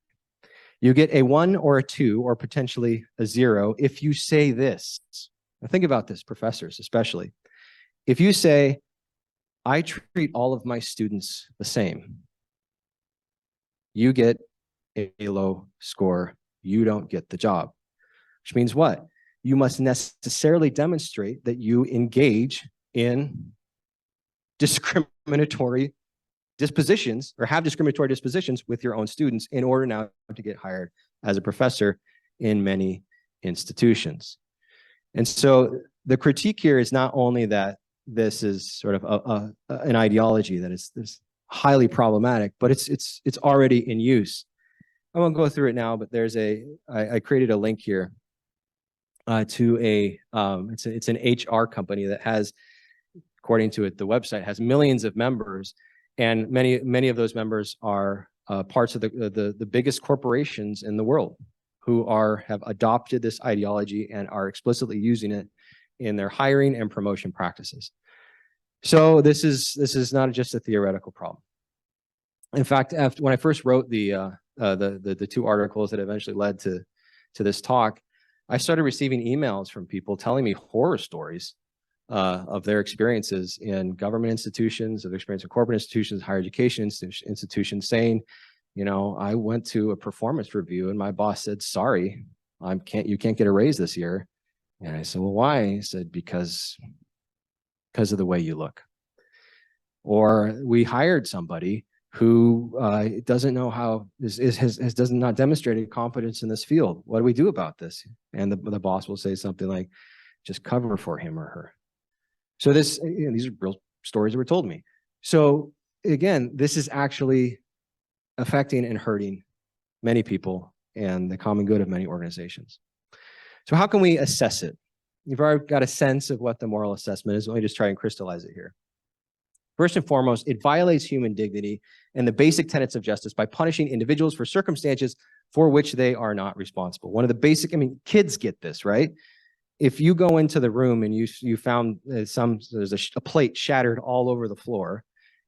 [SPEAKER 3] You get a 1 or a 2 or potentially a 0 if you say this. Now think about this, professors especially. If you say, I treat all of my students the same, you get a low score. You don't get the job. Which means what? You must necessarily demonstrate that you engage in discriminatory dispositions or have discriminatory dispositions with your own students in order now to get hired as a professor in many institutions. And so the critique here is not only that this is sort of an ideology that is highly problematic, but it's already in use. I won't go through it now, but there's I created a link here to it's an HR company that has, according to it, the website has millions of members, and many of those members are parts of the biggest corporations in the world who have adopted this ideology and are explicitly using it in their hiring and promotion practices. So this is not just a theoretical problem. In fact, when I first wrote the 2 articles that eventually led to this talk, I started receiving emails from people telling me horror stories of their experiences in government institutions, of their experience in corporate institutions, higher education institutions, saying, you know, I went to a performance review and my boss said, sorry, you can't get a raise this year. And I said, well, why? He said, because of the way you look. Or we hired somebody who doesn't know how, does not demonstrated competence in this field. What do we do about this? And the boss will say something like, just cover for him or her. So these are real stories that were told me. So again, this is actually affecting and hurting many people and the common good of many organizations. So how can we assess it? You've already got a sense of what the moral assessment is. Let me just try and crystallize it here. First and foremost, it violates human dignity and the basic tenets of justice by punishing individuals for circumstances for which they are not responsible. One of the basic, kids get this, right? if you go into the room and you found there's a plate shattered all over the floor,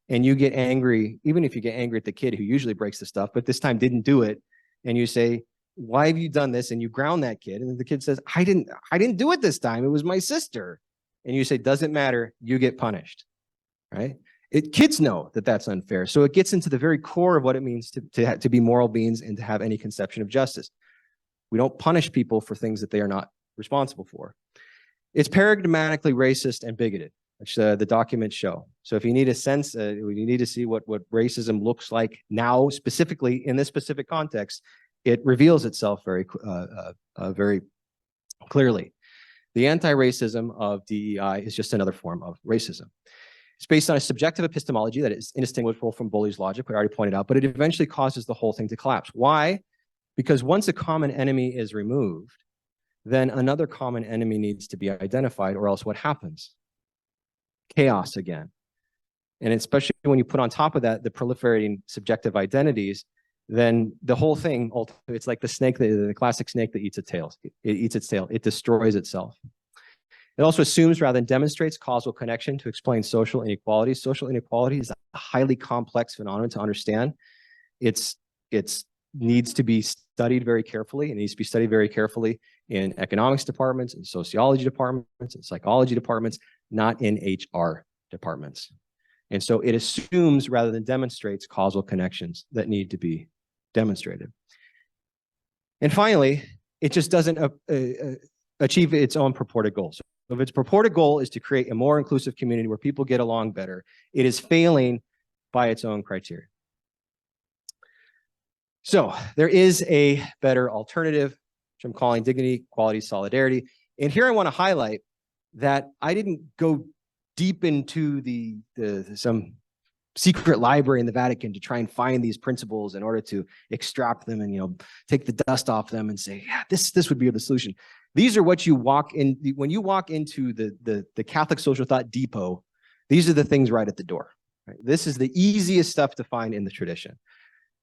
[SPEAKER 3] and you get angry, even if you get angry at the kid who usually breaks the stuff, but this time didn't do it, and you say, why have you done this? And you ground that kid, and the kid says, I didn't do it this time. It was my sister. And you say, doesn't matter, you get punished, right? Kids know that that's unfair. So it gets into the very core of what it means to be moral beings and to have any conception of justice. We don't punish people for things that they are not responsible for. It's paradigmatically racist and bigoted, which the documents show. So if you need a sense, you need to see what racism looks like now, specifically in this specific context, it reveals itself very clearly. The anti-racism of DEI is just another form of racism. It's based on a subjective epistemology that is indistinguishable from Bully's logic, we already pointed out, but it eventually causes the whole thing to collapse. Why? Because once a common enemy is removed, then another common enemy needs to be identified, or else what happens? Chaos again. And especially when you put on top of that the proliferating subjective identities, then the whole thing, it's like the snake, the classic snake that eats its tail. It eats its tail. It destroys itself. It also assumes rather than demonstrates causal connection to explain social inequality. Social inequality is a highly complex phenomenon to understand. It needs to be studied very carefully. It needs to be studied very carefully in economics departments, in sociology departments, in psychology departments, not in HR departments. And so it assumes rather than demonstrates causal connections that need to be demonstrated. And finally, it just doesn't achieve its own purported goals. So if its purported goal is to create a more inclusive community where people get along better, it is failing by its own criteria. So there is a better alternative, which I'm calling dignity, equality, solidarity. And here I want to highlight that I didn't go deep into some secret library in the Vatican to try and find these principles in order to extract them and take the dust off them and say, yeah, this would be the solution. These are what you walk in when you walk into the Catholic social thought depot. These are the things right at the door. Right? This is the easiest stuff to find in the tradition,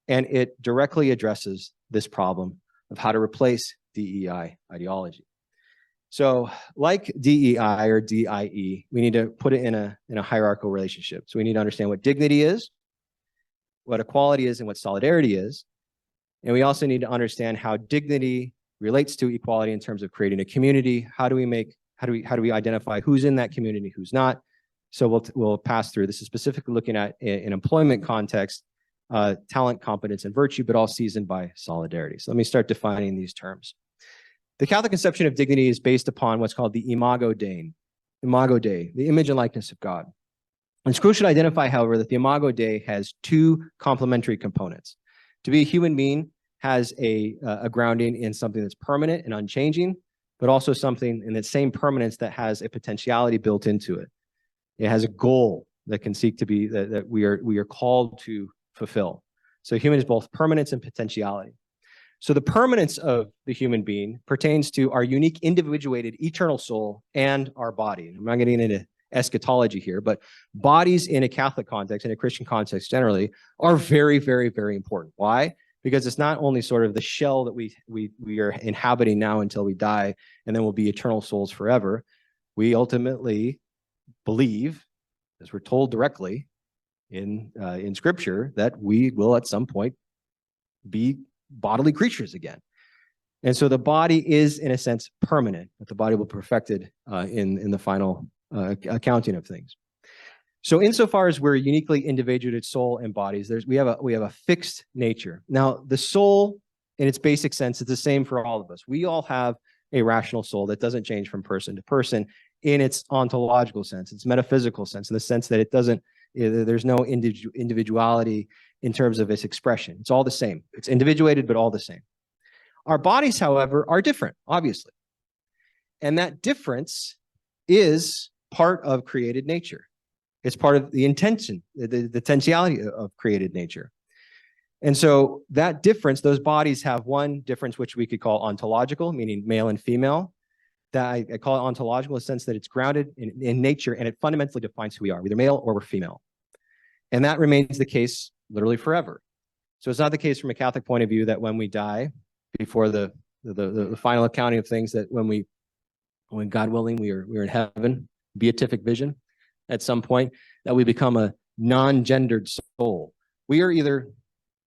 [SPEAKER 3] and it directly addresses this problem of how to replace DEI ideology. So like DEI or DIE, we need to put it in a hierarchical relationship. So we need to understand what dignity is, what equality is, and what solidarity is. And we also need to understand how dignity relates to equality in terms of creating a community. How do we identify who's in that community, who's not? So we'll pass through. This is specifically looking at an employment context, talent, competence, and virtue, but all seasoned by solidarity. So let me start defining these terms. The Catholic conception of dignity is based upon what's called the Imago Dei, the image and likeness of God. It's crucial to identify, however, that the Imago Dei has two complementary components. To be a human being has a grounding in something that's permanent and unchanging, but also something in that same permanence that has a potentiality built into it. It has a goal that can seek to be that we are called to fulfill. So human is both permanence and potentiality. So the permanence of the human being pertains to our unique individuated eternal soul and our body. I'm not getting into eschatology here, but bodies in a Catholic context, in a Christian context generally, are very, very, very important. Why? Because it's not only sort of the shell that we are inhabiting now until we die, and then we'll be eternal souls forever. We ultimately believe, as we're told directly in Scripture, that we will at some point be bodily creatures again. And so the body is, in a sense, permanent, but the body will be perfected in the final accounting of things. So insofar as we're uniquely individuated soul and bodies, we have a fixed nature. Now, the soul, in its basic sense, is the same for all of us. We all have a rational soul that doesn't change from person to person in its ontological sense, its metaphysical sense, in the sense that it doesn't, there's no individuality in terms of its expression. It's all the same. It's individuated, but all the same. Our bodies, however, are different, obviously. And that difference is part of created nature. It's part of the intention, the potentiality of created nature. And so that difference, those bodies have one difference, which we could call ontological, meaning male and female. That I call it ontological in the sense that it's grounded in nature, and it fundamentally defines who we are, either male or we're female. And that remains the case literally forever. So it's not the case from a Catholic point of view that when we die, before the final accounting of things, that when we when God willing, we're in heaven, beatific vision at some point, that we become a non-gendered soul. We are either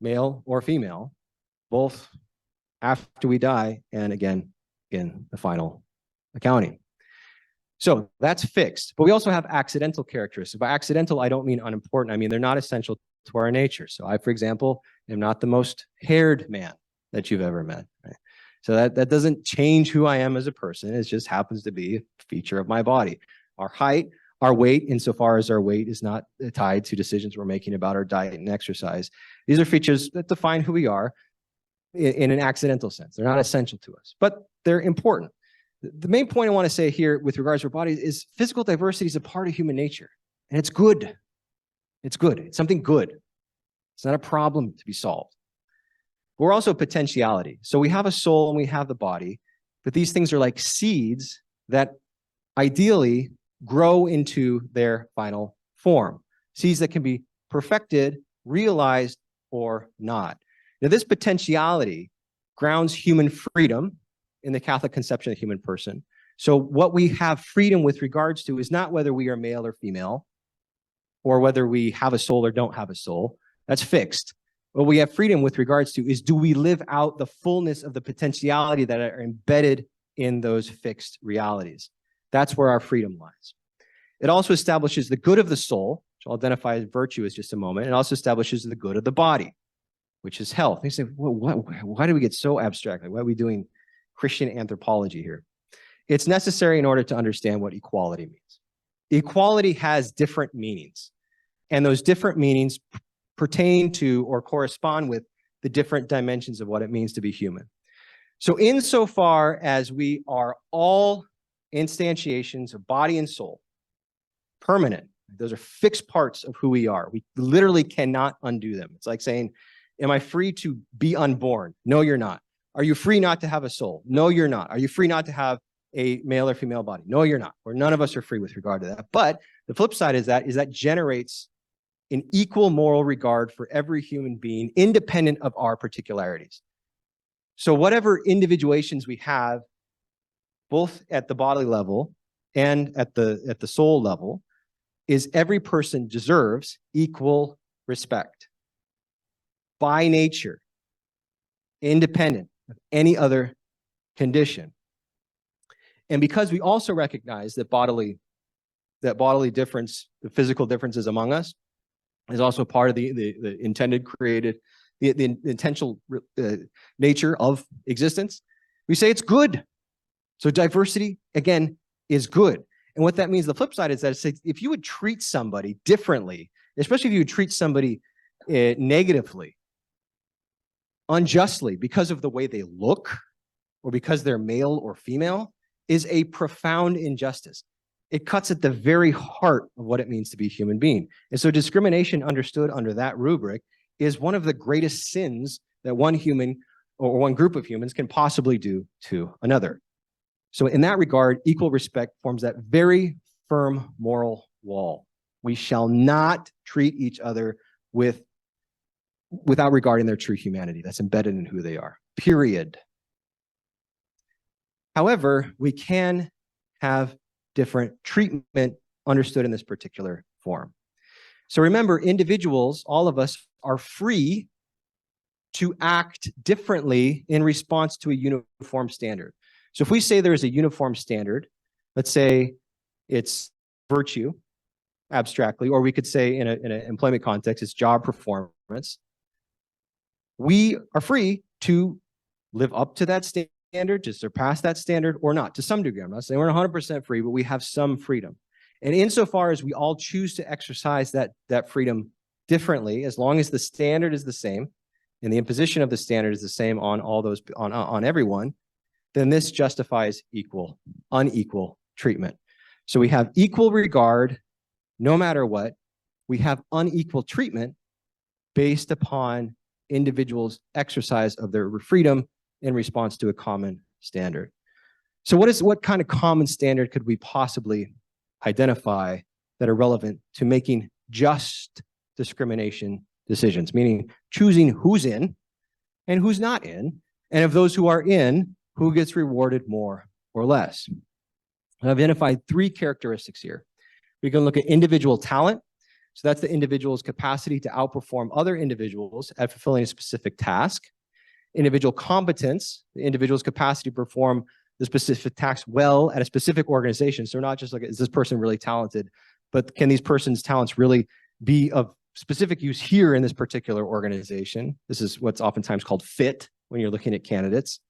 [SPEAKER 3] male or female, both after we die and again in the final accounting. So that's fixed, but we also have accidental characteristics. By accidental, I don't mean unimportant. I mean, they're not essential to our nature. So I, for example, am not the most haired man that you've ever met. Right? So that doesn't change who I am as a person. It just happens to be a feature of my body. Our height, our weight, insofar as our weight is not tied to decisions we're making about our diet and exercise. These are features that define who we are in an accidental sense. They're not essential to us, but they're important. The main point I want to say here with regards to our bodies is physical diversity is a part of human nature, and it's good. It's good. It's something good. It's not a problem to be solved. We're also potentiality. So we have a soul and we have the body, but these things are like seeds that ideally grow into their final form. Seeds that can be perfected, realized, or not. Now, this potentiality grounds human freedom in the Catholic conception of the human person. So what we have freedom with regards to is not whether we are male or female, or whether we have a soul or don't have a soul. That's fixed. What we have freedom with regards to is, do we live out the fullness of the potentiality that are embedded in those fixed realities? That's where our freedom lies. It also establishes the good of the soul, which I'll identify as virtue in just a moment. It also establishes the good of the body, which is health. You say, well, why do we get so abstract? Like, why are we doing Christian anthropology here? It's necessary in order to understand what equality means. Equality has different meanings, and those different meanings pertain to or correspond with the different dimensions of what it means to be human. So insofar as we are all instantiations of body and soul, permanent, those are fixed parts of who we are. We literally cannot undo them. It's like saying, am I free to be unborn? No, you're not. Are you free not to have a soul? No, you're not. Are you free not to have a male or female body? No, you're not. Or none of us are free with regard to that. But the flip side is that generates an equal moral regard for every human being, independent of our particularities. So whatever individuations we have, both at the bodily level and at the soul level, is every person deserves equal respect by nature, independent of any other condition. And because we also recognize that bodily difference, the physical differences among us, is also part of the intended, created, the intentional nature of existence, we say it's good. So diversity, again, is good. And what that means, the flip side is that if you would treat somebody differently, especially if you would treat somebody negatively, unjustly, because of the way they look, or because they're male or female, is a profound injustice. It cuts at the very heart of what it means to be a human being. And so discrimination understood under that rubric is one of the greatest sins that one human or one group of humans can possibly do to another. So in that regard, equal respect forms that very firm moral wall. We shall not treat each other without regarding their true humanity. That's embedded in who they are, period. However, we can have different treatment understood in this particular form. So remember, individuals, all of us, are free to act differently in response to a uniform standard. So if we say there is a uniform standard, let's say it's virtue, abstractly, or we could say in an employment context, it's job performance, we are free to live up to that standard, to surpass that standard, or not, to some degree. I'm not saying we're 100% free, but we have some freedom. And insofar as we all choose to exercise that freedom differently, as long as the standard is the same, and the imposition of the standard is the same on all those, on everyone, then this justifies unequal treatment. So we have equal regard no matter what. We have unequal treatment based upon individuals' exercise of their freedom in response to a common standard. So what kind of common standard could we possibly identify that are relevant to making just discrimination decisions, meaning choosing who's in and who's not in, and of those who are in, who gets rewarded more or less? I've identified three characteristics here. We can look at individual talent. So that's the individual's capacity to outperform other individuals at fulfilling a specific task. Individual competence, the individual's capacity to perform the specific task well at a specific organization. So not just like, is this person really talented, but can these person's talents really be of specific use here in this particular organization? This is what's oftentimes called fit when you're looking at candidates.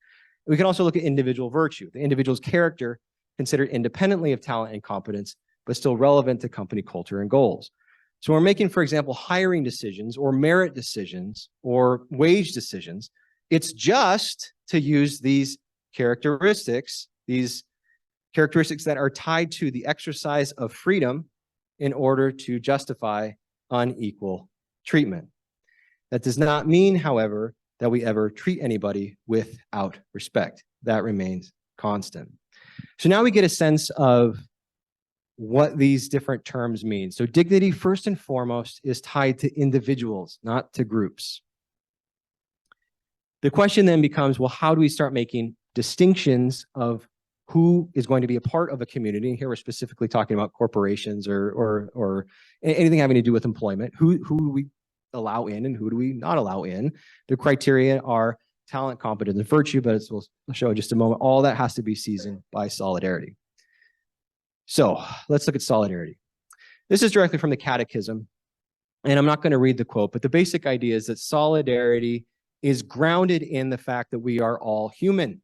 [SPEAKER 3] We can also look at individual virtue, the individual's character considered independently of talent and competence, but still relevant to company culture and goals. So when we're making, for example, hiring decisions or merit decisions or wage decisions, it's just to use these characteristics that are tied to the exercise of freedom in order to justify unequal treatment. That does not mean, however, that we ever treat anybody without respect. That remains constant. So now we get a sense of what these different terms mean. So dignity, first and foremost, is tied to individuals, not to groups. The question then becomes, well, how do we start making distinctions of who is going to be a part of a community? Here we're specifically talking about corporations or anything having to do with employment. Who do we allow in and who do we not allow in? The criteria are talent, competence, and virtue, but as we'll show in just a moment, all that has to be seasoned by solidarity. So let's look at solidarity. This is directly from the Catechism, and I'm not going to read the quote, but the basic idea is that solidarity is grounded in the fact that we are all human.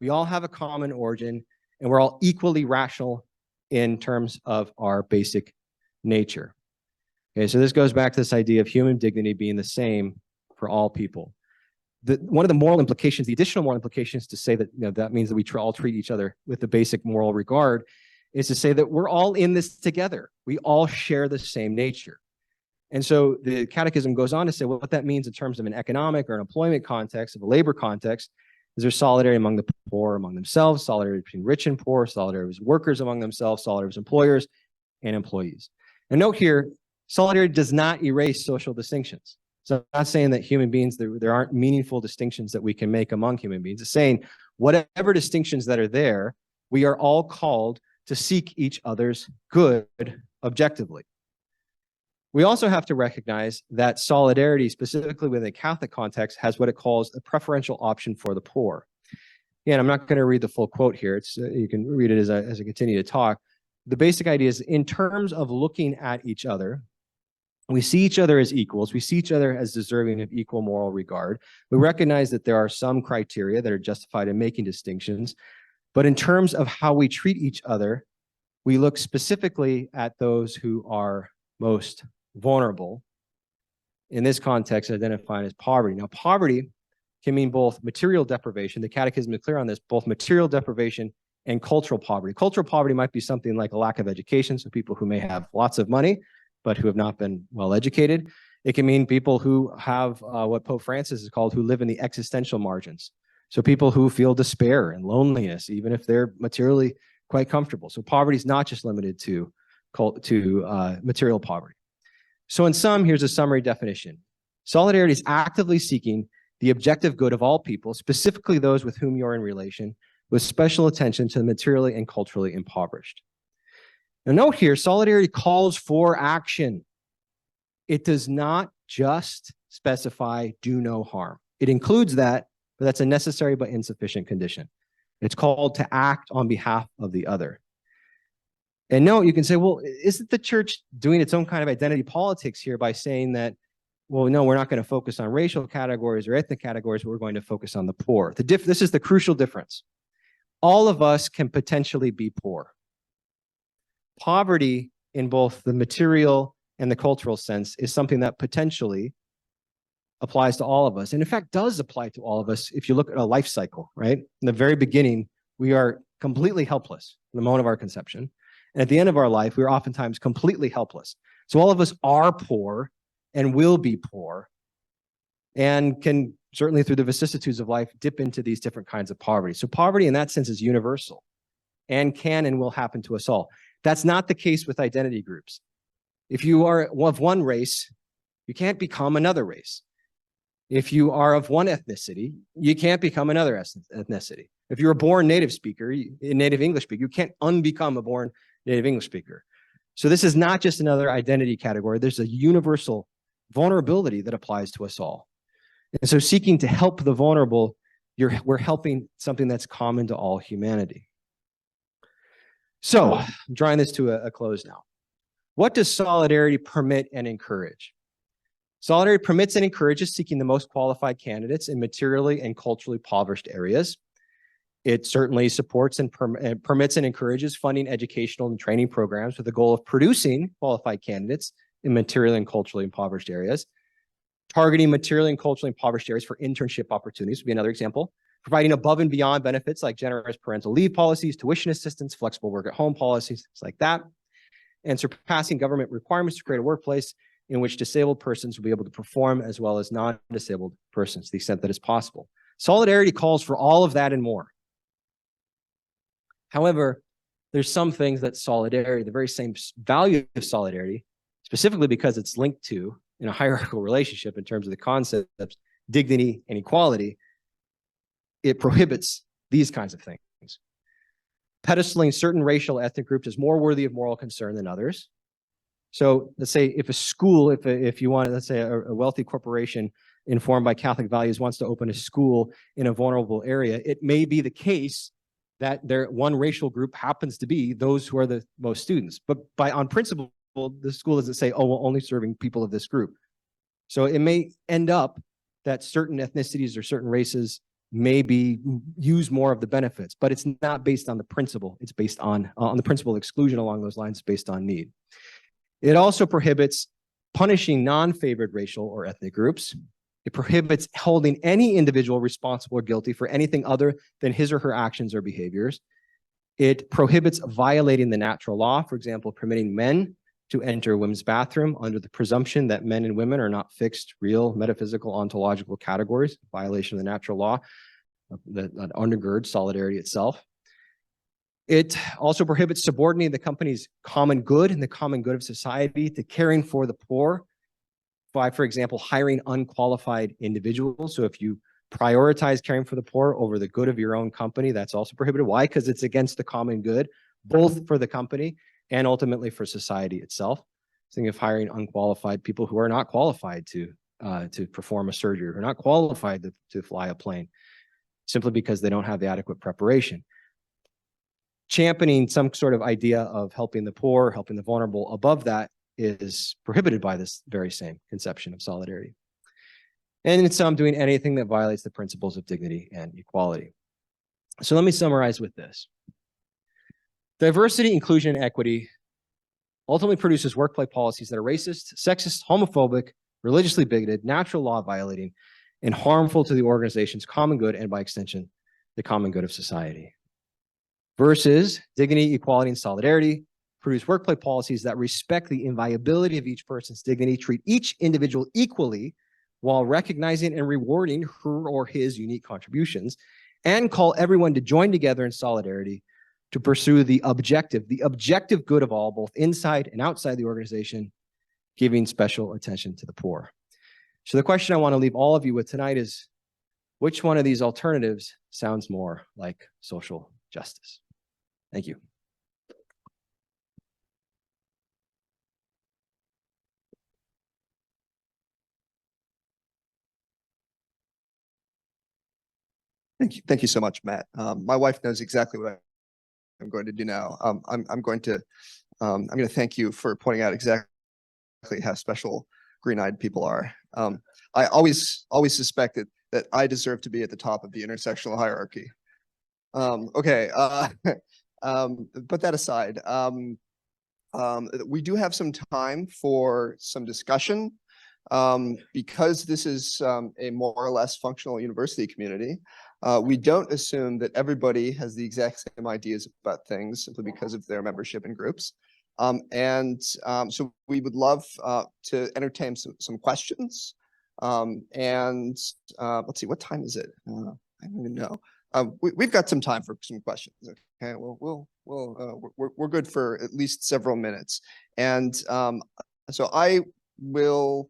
[SPEAKER 3] We all have a common origin, and we're all equally rational in terms of our basic nature. Okay, so this goes back to this idea of human dignity being the same for all people. One of the moral implications, the additional moral implications to say that, that means that we all treat each other with the basic moral regard, is to say that we're all in this together. We all share the same nature. And so the Catechism goes on to say, well, what that means in terms of an economic or an employment context, of a labor context, is there solidarity among the poor among themselves, solidarity between rich and poor, solidarity with workers among themselves, solidarity with employers and employees. And note here, solidarity does not erase social distinctions. So I'm not saying that human beings, there aren't meaningful distinctions that we can make among human beings. It's saying whatever distinctions that are there, we are all called to seek each other's good objectively. We also have to recognize that solidarity, specifically within the Catholic context, has what it calls a preferential option for the poor. And I'm not going to read the full quote here. You can read it as I continue to talk. The basic idea is, in terms of looking at each other, we see each other as equals. We see each other as deserving of equal moral regard. We recognize that there are some criteria that are justified in making distinctions. But in terms of how we treat each other, we look specifically at those who are most vulnerable. In this context, identified as poverty. Now, poverty can mean both material deprivation. The Catechism is clear on this, both material deprivation and cultural poverty. Cultural poverty might be something like a lack of education, so people who may have lots of money, but who have not been well educated. It can mean people who have what Pope Francis has called, who live in the existential margins. So people who feel despair and loneliness, even if they're materially quite comfortable. So poverty is not just limited to material poverty. So in sum, here's a summary definition. Solidarity is actively seeking the objective good of all people, specifically those with whom you're in relation, with special attention to the materially and culturally impoverished. Now note here, solidarity calls for action. It does not just specify do no harm. It includes that, but that's a necessary but insufficient condition. It's called to act on behalf of the other. And note, you can say, well, isn't the church doing its own kind of identity politics here by saying that, well, no, we're not going to focus on racial categories or ethnic categories, but we're going to focus on the poor. This is the crucial difference. All of us can potentially be poor. Poverty in both the material and the cultural sense is something that potentially applies to all of us. And in fact, does apply to all of us if you look at a life cycle, right? In the very beginning, we are completely helpless in the moment of our conception. And at the end of our life, we're oftentimes completely helpless. So all of us are poor and will be poor and can certainly through the vicissitudes of life dip into these different kinds of poverty. So poverty in that sense is universal and can and will happen to us all. That's not the case with identity groups. If you are of one race, you can't become another race. If you are of one ethnicity, you can't become another ethnicity. If you're a born native speaker, a native English speaker, you can't unbecome a born native English speaker. So this is not just another identity category. There's a universal vulnerability that applies to us all. And so seeking to help the vulnerable, we're helping something that's common to all humanity. So I'm drawing this to a close now. What does solidarity permit and encourage? Solidarity permits and encourages seeking the most qualified candidates in materially and culturally impoverished areas. It certainly supports and permits and encourages funding educational and training programs with the goal of producing qualified candidates in materially and culturally impoverished areas. Targeting materially and culturally impoverished areas for internship opportunities would be another example. Providing above and beyond benefits like generous parental leave policies, tuition assistance, flexible work at home policies, things like that. And surpassing government requirements to create a workplace in which disabled persons will be able to perform as well as non-disabled persons to the extent that is possible. Solidarity calls for all of that and more. However, there's some things that solidarity, the very same value of solidarity, specifically because it's linked to in a hierarchical relationship in terms of the concepts, dignity and equality, it prohibits these kinds of things. Pedestaling certain racial ethnic groups is more worthy of moral concern than others. So let's say if a school, if you want, let's say a wealthy corporation informed by Catholic values wants to open a school in a vulnerable area, it may be the case that one racial group happens to be those who are the most students. But on principle, the school doesn't say, oh, we're only serving people of this group. So it may end up that certain ethnicities or certain races may use more of the benefits, but it's not based on the principle. It's based on the principle of exclusion along those lines based on need. It also prohibits punishing non-favored racial or ethnic groups. It prohibits holding any individual responsible or guilty for anything other than his or her actions or behaviors. It prohibits violating the natural law, for example, permitting men to enter a women's bathroom under the presumption that men and women are not fixed, real, metaphysical, ontological categories, violation of the natural law that undergirds solidarity itself. It also prohibits subordinating the company's common good and the common good of society to caring for the poor by, for example, hiring unqualified individuals. So if you prioritize caring for the poor over the good of your own company, that's also prohibited. Why? Because it's against the common good, both for the company and ultimately for society itself. Think of hiring unqualified people who are not qualified to perform a surgery, who are not qualified to fly a plane, simply because they don't have the adequate preparation. Championing some sort of idea of helping the poor, helping the vulnerable above that is prohibited by this very same conception of solidarity. And in some, doing anything that violates the principles of dignity and equality. So let me summarize with this. Diversity, inclusion, and equity ultimately produces workplace policies that are racist, sexist, homophobic, religiously bigoted, natural law violating, and harmful to the organization's common good and by extension, the common good of society. Versus dignity, equality, and solidarity produce workplace policies that respect the inviolability of each person's dignity, treat each individual equally while recognizing and rewarding her or his unique contributions, and call everyone to join together in solidarity to pursue the objective good of all, both inside and outside the organization, giving special attention to the poor. So the question I want to leave all of you with tonight is, which one of these alternatives sounds more like social justice? Thank you.
[SPEAKER 1] Thank you so much, Matt. My wife knows exactly what I'm going to do now. I'm going to thank you for pointing out exactly how special green-eyed people are. I always suspected that I deserve to be at the top of the intersectional hierarchy. Okay, put that aside. We do have some time for some discussion. Because this is a more or less functional university community, we don't assume that everybody has the exact same ideas about things simply because of their membership in groups. So we would love to entertain some questions. Let's see, what time is it? I don't even know. We've got some time for some questions. Okay, we're good for at least several minutes. And so I will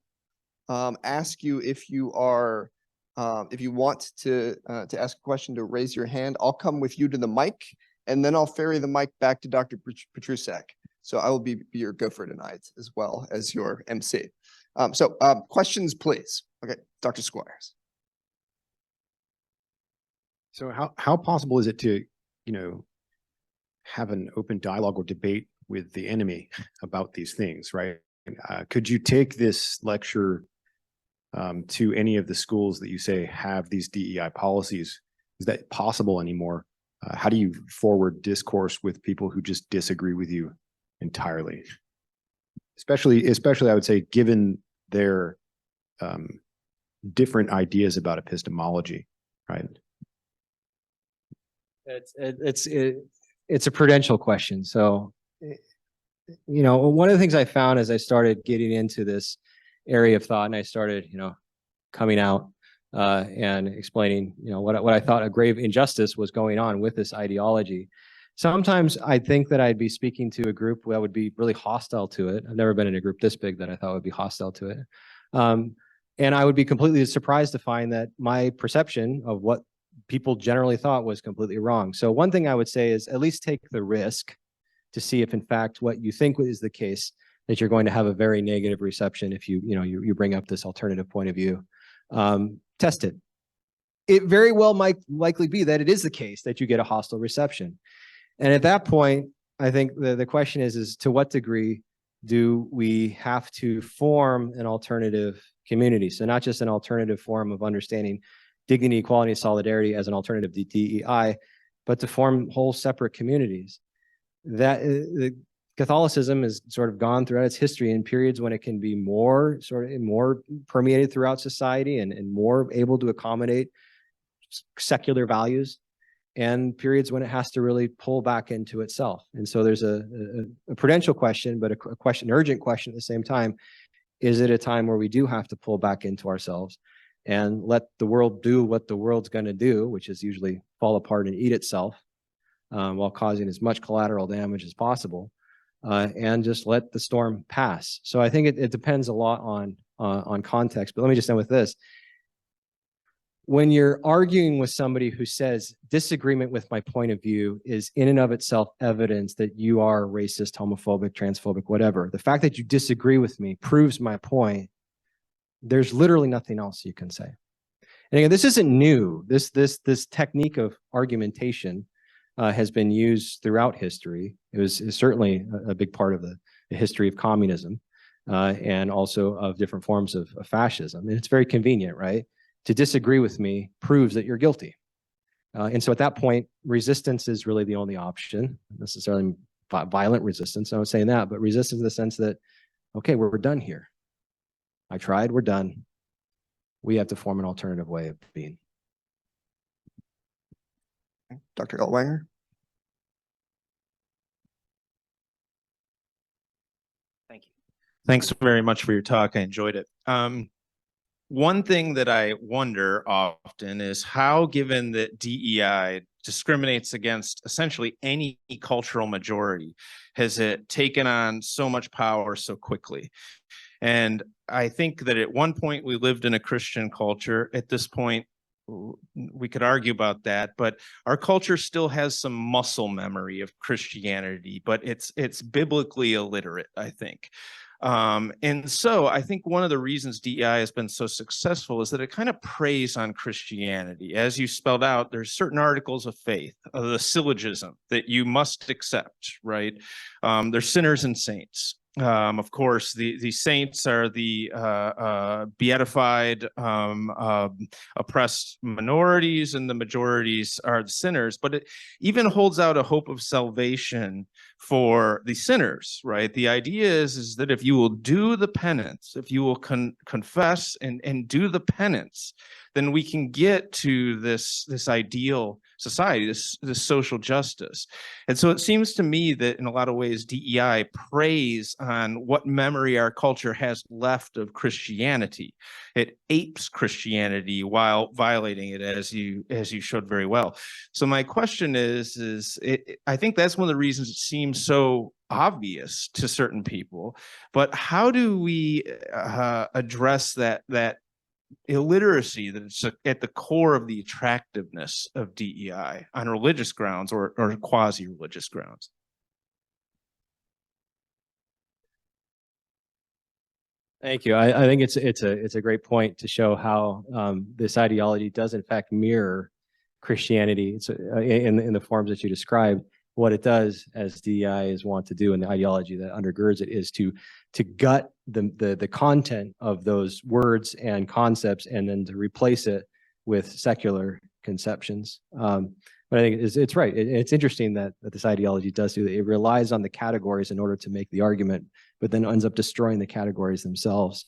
[SPEAKER 1] ask you if you are If you want to ask a question, to raise your hand, I'll come with you to the mic, and then I'll ferry the mic back to Dr. Petrusek. So I will be your gopher tonight as well as your MC. Questions, please. Okay, Dr. Squires.
[SPEAKER 4] So how possible is it to, have an open dialogue or debate with the enemy about these things, right? Could you take this lecture to any of the schools that you say have these DEI policies? Is that possible anymore? How do you forward discourse with people who just disagree with you entirely? Especially, I would say, given their different ideas about epistemology, right?
[SPEAKER 3] It's a prudential question. So, one of the things I found as I started getting into this area of thought, and I started, coming out and explaining, what I thought a grave injustice was going on with this ideology. Sometimes I think that I'd be speaking to a group that would be really hostile to it. I've never been in a group this big that I thought would be hostile to it. And I would be completely surprised to find that my perception of what people generally thought was completely wrong. So one thing I would say is at least take the risk to see if in fact what you think is the case, that you're going to have a very negative reception if you bring up this alternative point of view. Test it. It very well might likely be that it is the case that you get a hostile reception. And at that point, I think the question is to what degree do we have to form an alternative community? So not just an alternative form of understanding dignity, equality, and solidarity as an alternative to DEI, but to form whole separate communities. That Catholicism has sort of gone throughout its history in periods when it can be more permeated throughout society and more able to accommodate secular values, and periods when it has to really pull back into itself. And so there's a prudential question, but an urgent question at the same time. Is it a time where we do have to pull back into ourselves and let the world do what the world's going to do, which is usually fall apart and eat itself, while causing as much collateral damage as possible, and just let the storm pass? So I think it depends a lot on context. But let me just end with this. When you're arguing with somebody who says disagreement with my point of view is in and of itself evidence that you are racist, homophobic, transphobic, whatever, the fact that you disagree with me proves my point. There's literally nothing else you can say. And again, this isn't new. This technique of argumentation has been used throughout history. It's certainly a big part of the history of communism and also of different forms of fascism. And it's very convenient, right? To disagree with me proves that you're guilty. And so at that point, resistance is really the only option. Not necessarily violent resistance, I'm not saying that, but resistance in the sense that, okay, we're done here. I tried, we're done. We have to form an alternative way of being.
[SPEAKER 1] Dr. Elwanger.
[SPEAKER 5] Thank you. Thanks very much for your talk. I enjoyed it. One thing that I wonder often is how, given that DEI discriminates against essentially any cultural majority, has it taken on so much power so quickly? And I think that at one point we lived in a Christian culture. At this point, we could argue about that, but our culture still has some muscle memory of Christianity, but it's biblically illiterate, I think. And so I think one of the reasons DEI has been so successful is that it kind of preys on Christianity. As you spelled out, there's certain articles of faith, the syllogism that you must accept, right? There's sinners and saints. Of course, the saints are the beatified, oppressed minorities, and the majorities are the sinners. But it even holds out a hope of salvation for the sinners, right? The idea is that if you will do the penance, if you will confess and do the penance, then we can get to this ideal society, this social justice. And so it seems to me that in a lot of ways, DEI preys on what memory our culture has left of Christianity. It apes Christianity while violating it, as you showed very well. So my question is I think that's one of the reasons it seems so obvious to certain people, but how do we address that illiteracy that it's at the core of the attractiveness of DEI on religious grounds or quasi-religious grounds?
[SPEAKER 3] Thank you. I think it's a great point to show how this ideology does in fact mirror Christianity. It's in the forms that you described. What it does, as DEI is wont to do, and the ideology that undergirds it, is to gut the content of those words and concepts, and then to replace it with secular conceptions. But I think it's right. It's interesting that this ideology does do that. It relies on the categories in order to make the argument, but then ends up destroying the categories themselves.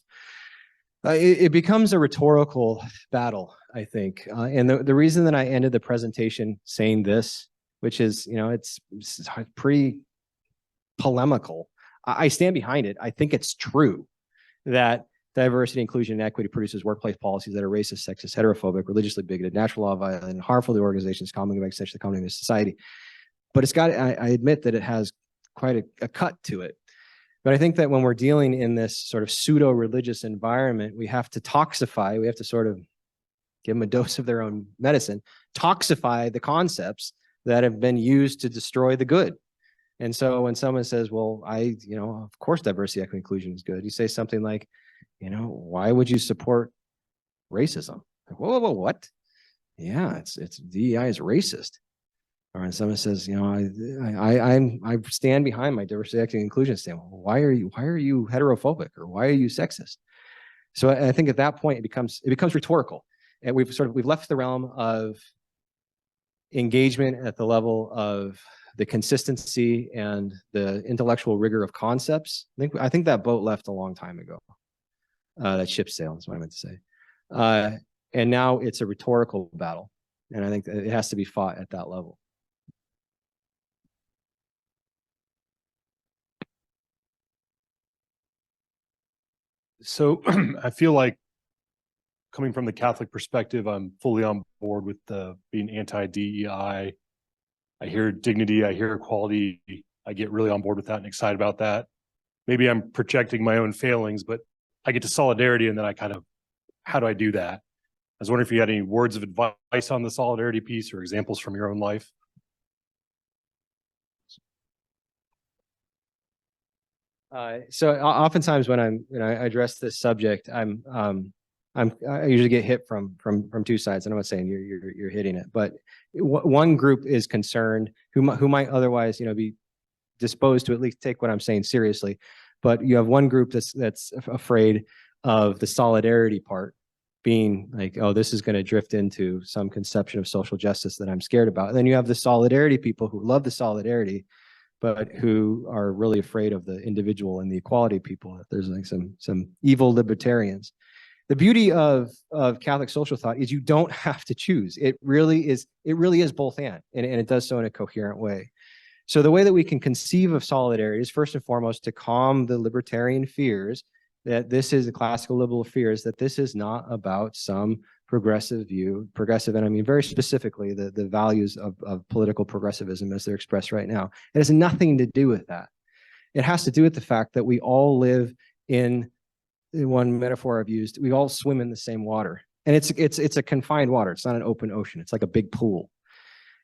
[SPEAKER 3] It becomes a rhetorical battle, I think. And the reason that I ended the presentation saying this, which is, it's pretty polemical. I stand behind it. I think it's true that diversity, inclusion, and equity produces workplace policies that are racist, sexist, heterophobic, religiously bigoted, natural law violent, and harmful to organizations, common extension of the common society. But it's got, I admit that it has quite a cut to it. But I think that when we're dealing in this sort of pseudo-religious environment, we have to toxify, we have to sort of give them a dose of their own medicine, toxify the concepts that have been used to destroy the good. And so when someone says, well, of course, diversity, equity, inclusion is good. You say something like, why would you support racism? Like, whoa, what? Yeah, it's DEI is racist. Or when someone says, I stand behind my diversity, equity, and inclusion statement. Why are you heterophobic, or why are you sexist? So I think at that point it becomes rhetorical, and we've left the realm of engagement at the level of the consistency and the intellectual rigor of concepts. I think that boat left a long time ago. That ship sailed is what I meant to say. And now it's a rhetorical battle, and I think that it has to be fought at that level.
[SPEAKER 6] So I feel like, coming from the Catholic perspective, I'm fully on board with being anti-DEI. I hear dignity, I hear equality. I get really on board with that and excited about that. Maybe I'm projecting my own failings, but I get to solidarity, and then how do I do that? I was wondering if you had any words of advice on the solidarity piece or examples from your own life.
[SPEAKER 3] So oftentimes when I address this subject, I usually get hit from two sides. And I'm not saying you're hitting it, but one group is concerned who might otherwise be disposed to at least take what I'm saying seriously. But you have one group that's afraid of the solidarity part being like, oh, this is going to drift into some conception of social justice that I'm scared about. And then you have the solidarity people who love the solidarity, but who are really afraid of the individual and the equality people. There's like some evil libertarians. The beauty of Catholic social thought is you don't have to choose. It really is both and it does so in a coherent way. So the way that we can conceive of solidarity is first and foremost to calm the libertarian fears that this is the classical liberal fears that this is not about some progressive view, and I mean very specifically the values of political progressivism as they're expressed right now. It has nothing to do with that. It has to do with the fact that we all live in one metaphor I've used, we all swim in the same water, and it's a confined water. It's not an open ocean. It's like a big pool.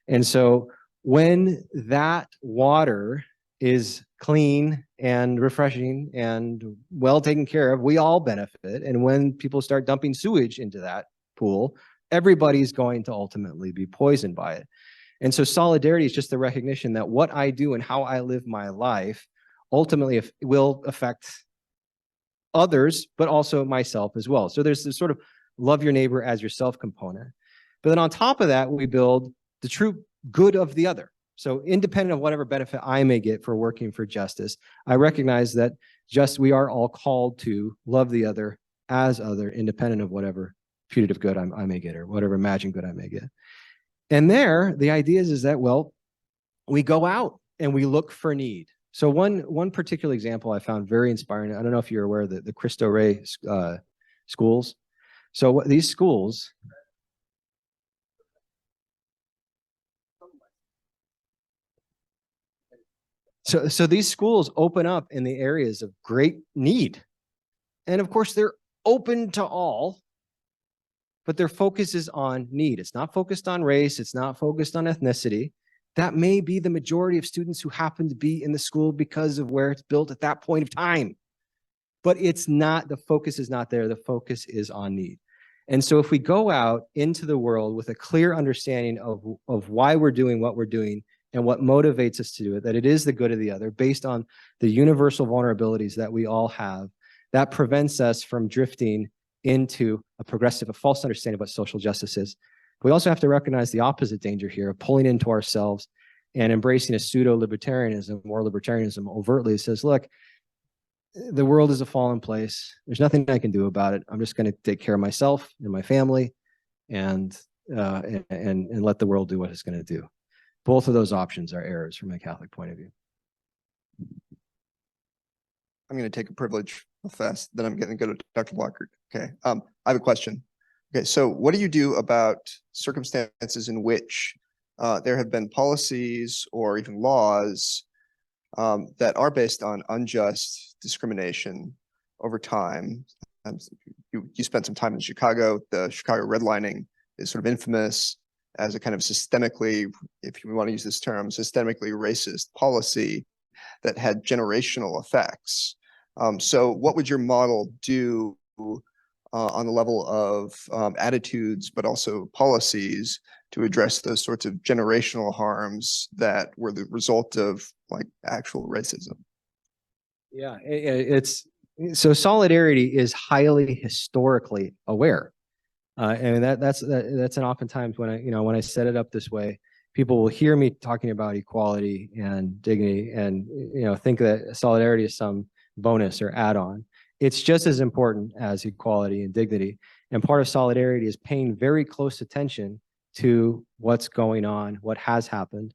[SPEAKER 3] And so when that water is clean and refreshing and well taken care of, we all benefit. And when people start dumping sewage into that pool, everybody's going to ultimately be poisoned by it. And so solidarity is just the recognition that what I do and how I live my life ultimately will affect others, but also myself as well. So there's this sort of love your neighbor as yourself component. But then on top of that, we build the true good of the other. So independent of whatever benefit I may get for working for justice, I recognize that we are all called to love the other as other, independent of whatever putative good I may get or whatever imagined good I may get. And there, the idea is that, well, we go out and we look for need. So one particular example I found very inspiring. I don't know if you're aware of the Cristo Rey schools. So these schools, so these schools open up in the areas of great need, and of course they're open to all, but their focus is on need. It's not focused on race. It's not focused on ethnicity. That may be the majority of students who happen to be in the school because of where it's built at that point of time. But it's not, the focus is not there. The focus is on need. And so if we go out into the world with a clear understanding of why we're doing what we're doing and what motivates us to do it, that it is the good of the other based on the universal vulnerabilities that we all have, that prevents us from drifting into a false understanding of what social justice is. We also have to recognize the opposite danger here of pulling into ourselves and embracing a pseudo-libertarianism or libertarianism overtly. It says, look, the world is a fallen place. There's nothing I can do about it. I'm just going to take care of myself and my family and let the world do what it's going to do. Both of those options are errors from a Catholic point of view.
[SPEAKER 1] I'm going to take a privilege fast, then I'm going to go to Dr. Blockert. Okay. I have a question. Okay. So what do you do about circumstances in which there have been policies or even laws that are based on unjust discrimination over time? You spent some time in Chicago. The Chicago redlining is sort of infamous as a kind of systemically, if you want to use this term, systemically racist policy that had generational effects. So what would your model do on the level of attitudes, but also policies to address those sorts of generational harms that were the result of like actual racism?
[SPEAKER 3] Yeah, so solidarity is highly historically aware. And that's an oftentimes when I set it up this way, people will hear me talking about equality and dignity and think that solidarity is some bonus or add-on. It's just as important as equality and dignity. And part of solidarity is paying very close attention to what's going on, what has happened,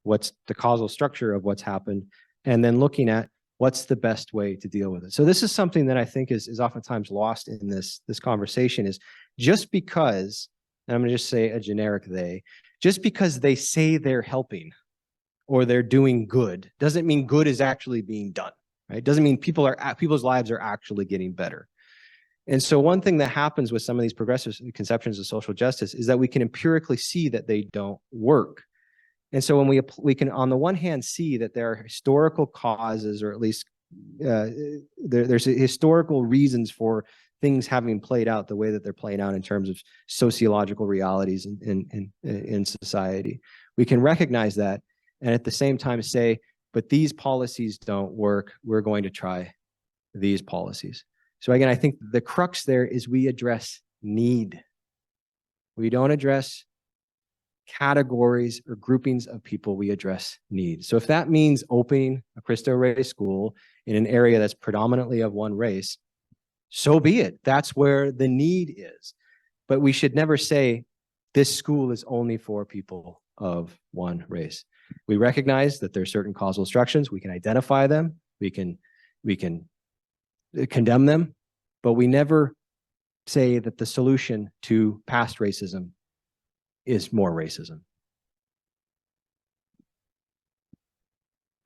[SPEAKER 3] what's the causal structure of what's happened, and then looking at what's the best way to deal with it. So this is something that I think is oftentimes lost in this conversation is just because, and I'm going to just say a generic they, just because they say they're helping or they're doing good doesn't mean good is actually being done, right? Doesn't mean people's lives are actually getting better. And so one thing that happens with some of these progressive conceptions of social justice is that we can empirically see that they don't work. And so when we can, on the one hand, see that there are historical causes, or at least there's historical reasons for things having played out the way that they're playing out in terms of sociological realities in society. We can recognize that and at the same time say, but these policies don't work. We're going to try these policies. So again, I think the crux there is we address need. We don't address categories or groupings of people, we address needs. So if that means opening a Cristo Rey school in an area that's predominantly of one race, so be it. That's where the need is. But we should never say this school is only for people of one race. We recognize that there are certain causal instructions. We can identify them. We can condemn them, but we never say that the solution to past racism is more racism.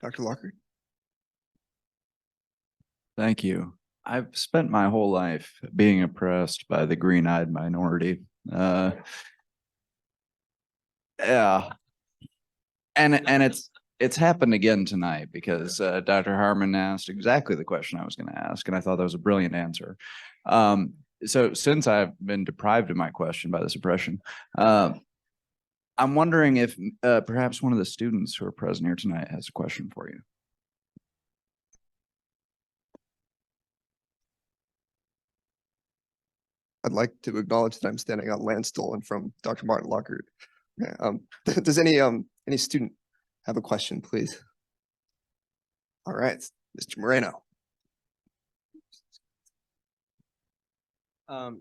[SPEAKER 1] Dr. Lockard.
[SPEAKER 7] Thank you. I've spent my whole life being oppressed by the green-eyed minority. Yeah. And it's happened again tonight because Dr. Harmon asked exactly the question I was going to ask, and I thought that was a brilliant answer. So since I've been deprived of my question by the suppression, I'm wondering if perhaps one of the students who are present here tonight has a question for you.
[SPEAKER 1] I'd like to acknowledge that I'm standing on land stolen from Dr. Martin Lockard. Okay, does any student have a question, please? All right, Mr. Moreno.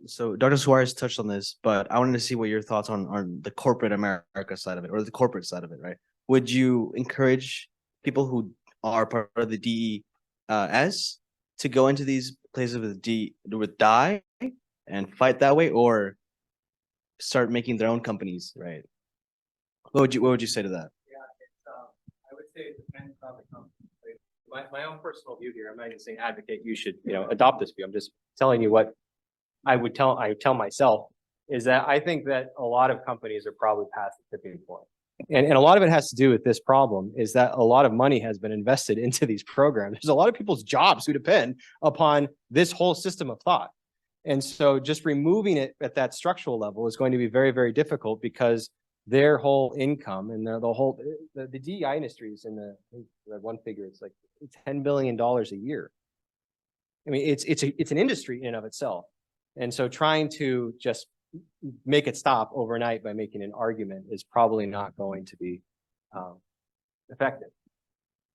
[SPEAKER 8] So Dr. Suarez touched on this, but I wanted to see what your thoughts on the corporate America side of it, or the corporate side of it, right? Would you encourage people who are part of the D.E.S. to go into these places with D.E.I. and fight that way, or start making their own companies, right? What would you say to that?
[SPEAKER 3] Yeah, I would say it depends on the company. My own personal view here, I'm not even saying advocate you should adopt this view. I'm just telling you what I tell myself is that I think that a lot of companies are probably past the tipping point. And a lot of it has to do with this problem is that a lot of money has been invested into these programs. There's a lot of people's jobs who depend upon this whole system of thought. And so just removing it at that structural level is going to be very, very difficult because their whole income and the DEI industry is in the one figure, it's like $10 billion a year. I mean, it's an industry in and of itself. And so trying to just make it stop overnight by making an argument is probably not going to be effective.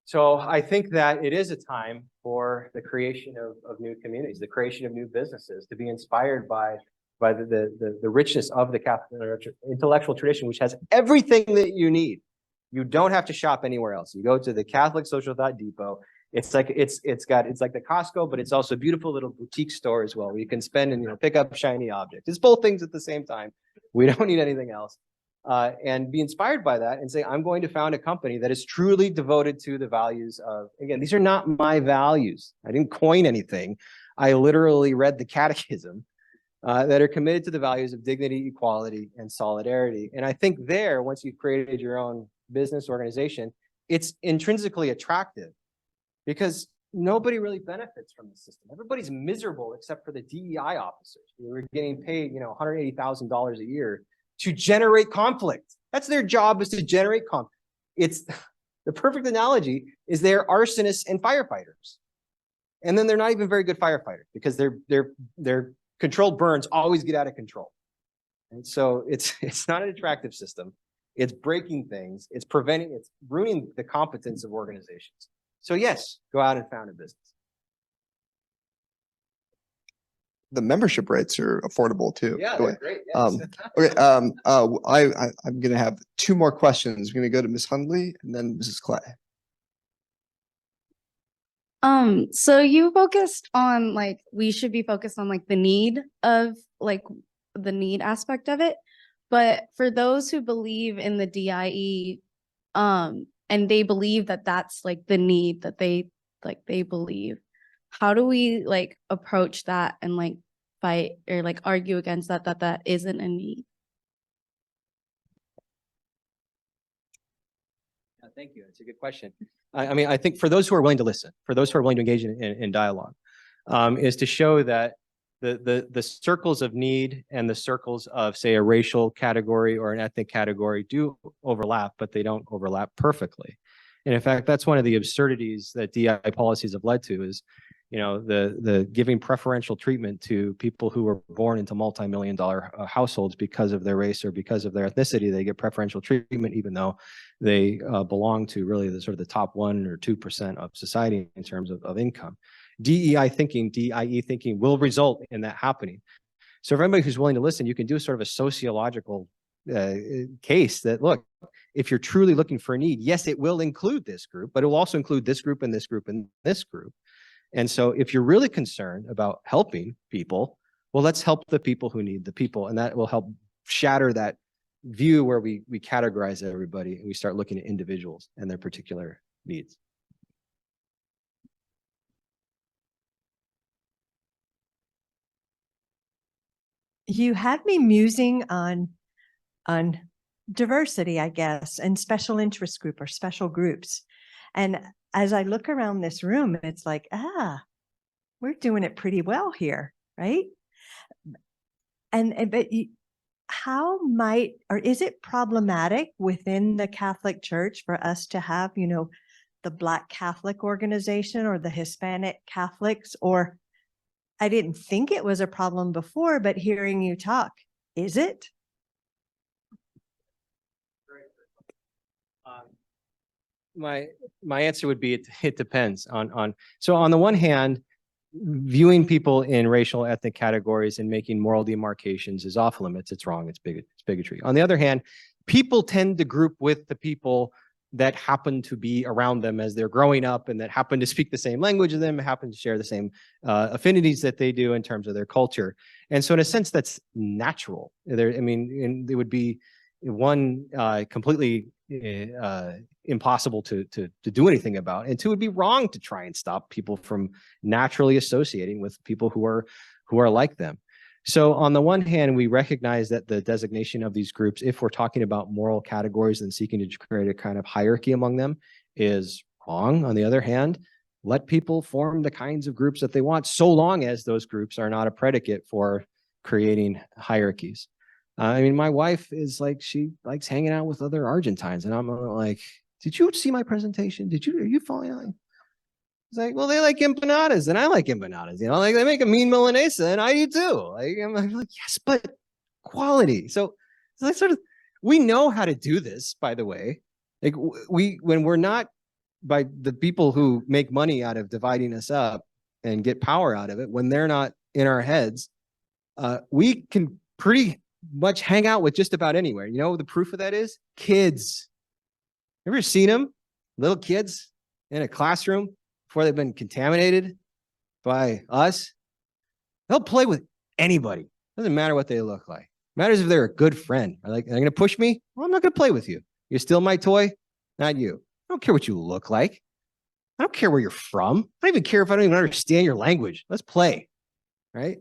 [SPEAKER 3] So I think that it is a time for the creation of new communities, the creation of new businesses, to be inspired by the richness of the Catholic intellectual tradition, which has everything that you need. You don't have to shop anywhere else. You go to the Catholic Social Thought Depot. It's like it's like the Costco, but it's also a beautiful little boutique store as well, where you can spend and pick up shiny objects. It's both things at the same time. We don't need anything else. And be inspired by that and say, I'm going to found a company that is truly devoted to the values of, again, these are not my values. I didn't coin anything. I literally read the catechism that are committed to the values of dignity, equality, and solidarity. And I think there, once you've created your own business organization, it's intrinsically attractive because nobody really benefits from the system. Everybody's miserable except for the DEI officers who are getting paid, $180,000 a year to generate conflict. That's their job, is to generate conflict. It's the perfect analogy is they're arsonists and firefighters. And then they're not even very good firefighters because their controlled burns always get out of control. And so it's not an attractive system. It's breaking things. It's ruining the competence of organizations. So yes, go out and found a business.
[SPEAKER 1] The membership rates are affordable too.
[SPEAKER 3] Yeah,
[SPEAKER 1] by the way.
[SPEAKER 3] they're great. Yes.
[SPEAKER 1] Okay. I'm going to have two more questions. We're going to go to Ms. Hundley and then Mrs. Clay.
[SPEAKER 9] So you focused on we should be focused on the need of the need aspect of it. But for those who believe in the DIE, and they believe that that's the need that they believe, how do we approach that and fight or argue against that isn't a need?
[SPEAKER 3] Thank you. That's a good question. I mean, I think for those who are willing to listen, for those who are willing to engage in dialogue, is to show that the circles of need and the circles of, say, a racial category or an ethnic category do overlap, but they don't overlap perfectly. And in fact, that's one of the absurdities that DEI policies have led to is, the giving preferential treatment to people who were born into multi-million-dollar households because of their race or because of their ethnicity. They get preferential treatment even though they belong to really the sort of the top 1 or 2% of society in terms of income. DEI thinking will result in that happening. So for anybody who's willing to listen, you can do sort of a sociological case that, look, if you're truly looking for a need, yes, it will include this group, but it will also include this group and this group and this group. And so if you're really concerned about helping people, well, let's help the people who need the people. And that will help shatter that view where we categorize everybody and we start looking at individuals and their particular needs.
[SPEAKER 10] You had me musing on diversity, I guess, and special interest group or special groups. And as I look around this room, it's like, we're doing it pretty well here, right? But how might, or is it problematic within the Catholic Church for us to have, the Black Catholic organization or the Hispanic Catholics? Or I didn't think it was a problem before, but hearing you talk, is it?
[SPEAKER 3] My answer would be it depends on. So on the one hand, viewing people in racial ethnic categories and making moral demarcations is off limits. It's wrong. It's bigotry. On the other hand, people tend to group with the people that happen to be around them as they're growing up and that happen to speak the same language as them, happen to share the same affinities that they do in terms of their culture. And so in a sense, that's natural. It would be one completely impossible to do anything about, and two, it would be wrong to try and stop people from naturally associating with people who are like them. So on the one hand, we recognize that the designation of these groups, if we're talking about moral categories and seeking to create a kind of hierarchy among them, is wrong. On the other hand, let people form the kinds of groups that they want, so long as those groups are not a predicate for creating hierarchies. I mean, my wife is like, she likes hanging out with other Argentines, and I'm like, did you see my presentation? Are you following on? It's like, well, they like empanadas and I like empanadas, like they make a mean Milanesa and I do too. Like, I'm like, yes, but quality. So like sort of, we know how to do this, by the way. Like when we're not by the people who make money out of dividing us up and get power out of it, when they're not in our heads, we can pretty much hang out with just about anywhere. You know, the proof of that is kids. Ever seen them? Little kids in a classroom before they've been contaminated by us? They'll play with anybody. Doesn't matter what they look like. Matters if they're a good friend. Are they going to push me? Well, I'm not going to play with you. You're still my toy, not you. I don't care what you look like. I don't care where you're from. I don't even care if I don't even understand your language. Let's play, right?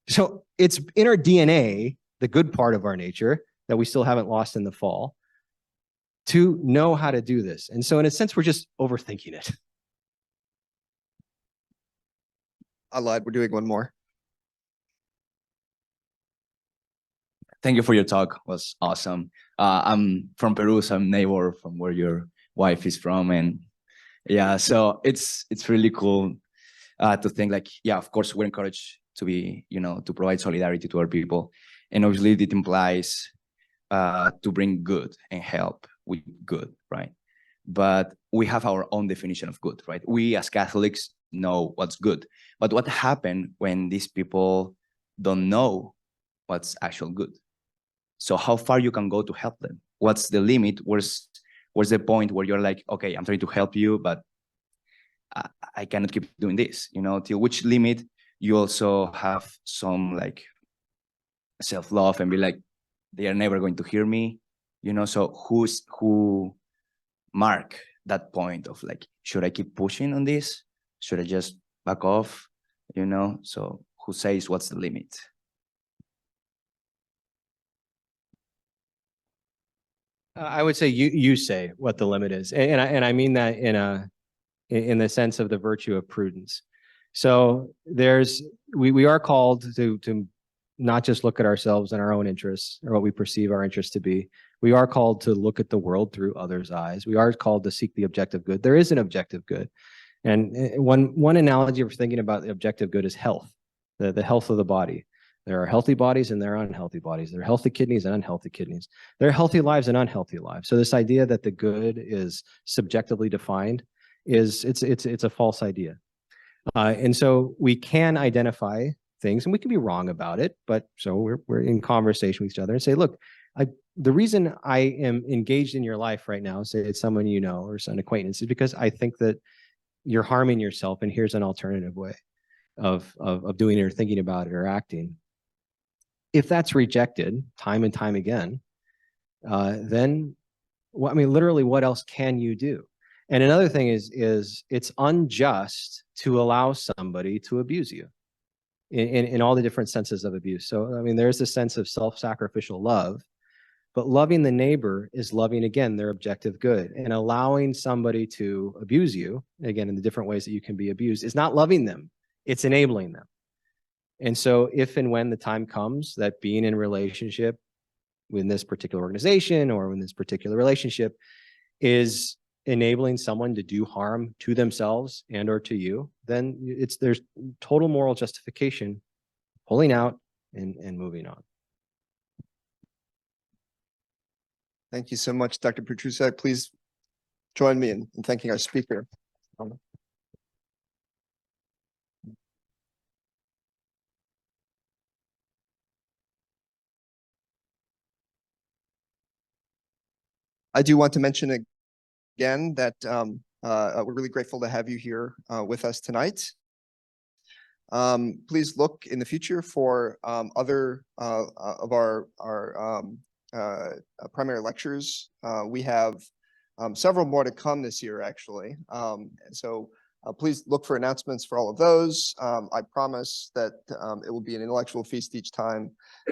[SPEAKER 3] So it's in our DNA, the good part of our nature that we still haven't lost in the fall, to know how to do this. And so in a sense, we're just overthinking it.
[SPEAKER 1] I lied. We're doing one more.
[SPEAKER 11] Thank you for your talk. It was awesome. I'm from Peru, so I'm neighbor from where your wife is from, and yeah, so it's really cool to think like, yeah, of course we're encouraged to be, to provide solidarity to our people, and obviously it implies to bring good and help with good, right? But we have our own definition of good, right? We as Catholics know what's good, but what happens when these people don't know what's actual good? So how far you can go to help them? What's the limit? Where's the point where you're like, okay, I'm trying to help you, but I cannot keep doing this, till which limit you also have some like self-love and be like, they are never going to hear me, so who mark that point of like, should I keep pushing on this? Should I just back off? So who says what's the limit?
[SPEAKER 3] I would say you say what the limit is, and I mean that in the sense of the virtue of prudence. So we are called to not just look at ourselves and our own interests or what we perceive our interests to be. We are called to look at the world through others' eyes. We are called to seek the objective good. There is an objective good, and one analogy for thinking about the objective good is health, the health of the body. There are healthy bodies and there are unhealthy bodies. There are healthy kidneys and unhealthy kidneys. There are healthy lives and unhealthy lives. So this idea that the good is subjectively defined it's a false idea. And so we can identify things, and we can be wrong about it. But so we're in conversation with each other and say, look, the reason I am engaged in your life right now, say it's someone you know or an acquaintance, is because I think that you're harming yourself, and here's an alternative way of doing it or thinking about it or acting. If that's rejected time and time again, then literally, what else can you do? And another thing is it's unjust to allow somebody to abuse you in all the different senses of abuse. So, there's a sense of self-sacrificial love, but loving the neighbor is loving, again, their objective good. And allowing somebody to abuse you, again, in the different ways that you can be abused, is not loving them, it's enabling them. And so if and when the time comes that being in relationship with this particular organization or in this particular relationship is enabling someone to do harm to themselves and or to you, then there's total moral justification pulling out and moving on.
[SPEAKER 1] Thank you so much, Dr. Petrusek. Please join me in thanking our speaker. I do want to mention again that we're really grateful to have you here with us tonight. Please look in the future for other of our primary lectures. We have several more to come this year, actually. So Please look for announcements for all of those. I promise that it will be an intellectual feast each time,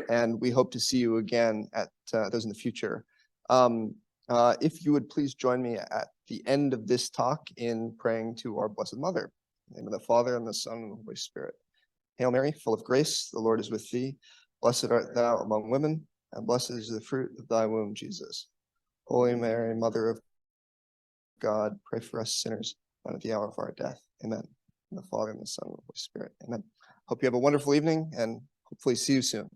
[SPEAKER 1] and we hope to see you again at those in the future. If you would please join me at the end of this talk in praying to our Blessed Mother. In the name of the Father, and the Son, and the Holy Spirit. Hail Mary, full of grace, the Lord is with thee. Blessed art thou among women, and blessed is the fruit of thy womb, Jesus. Holy Mary, Mother of God, pray for us sinners, and at the hour of our death. Amen. In the Father, and the Son, and the Holy Spirit. Amen. Hope you have a wonderful evening, and hopefully see you soon.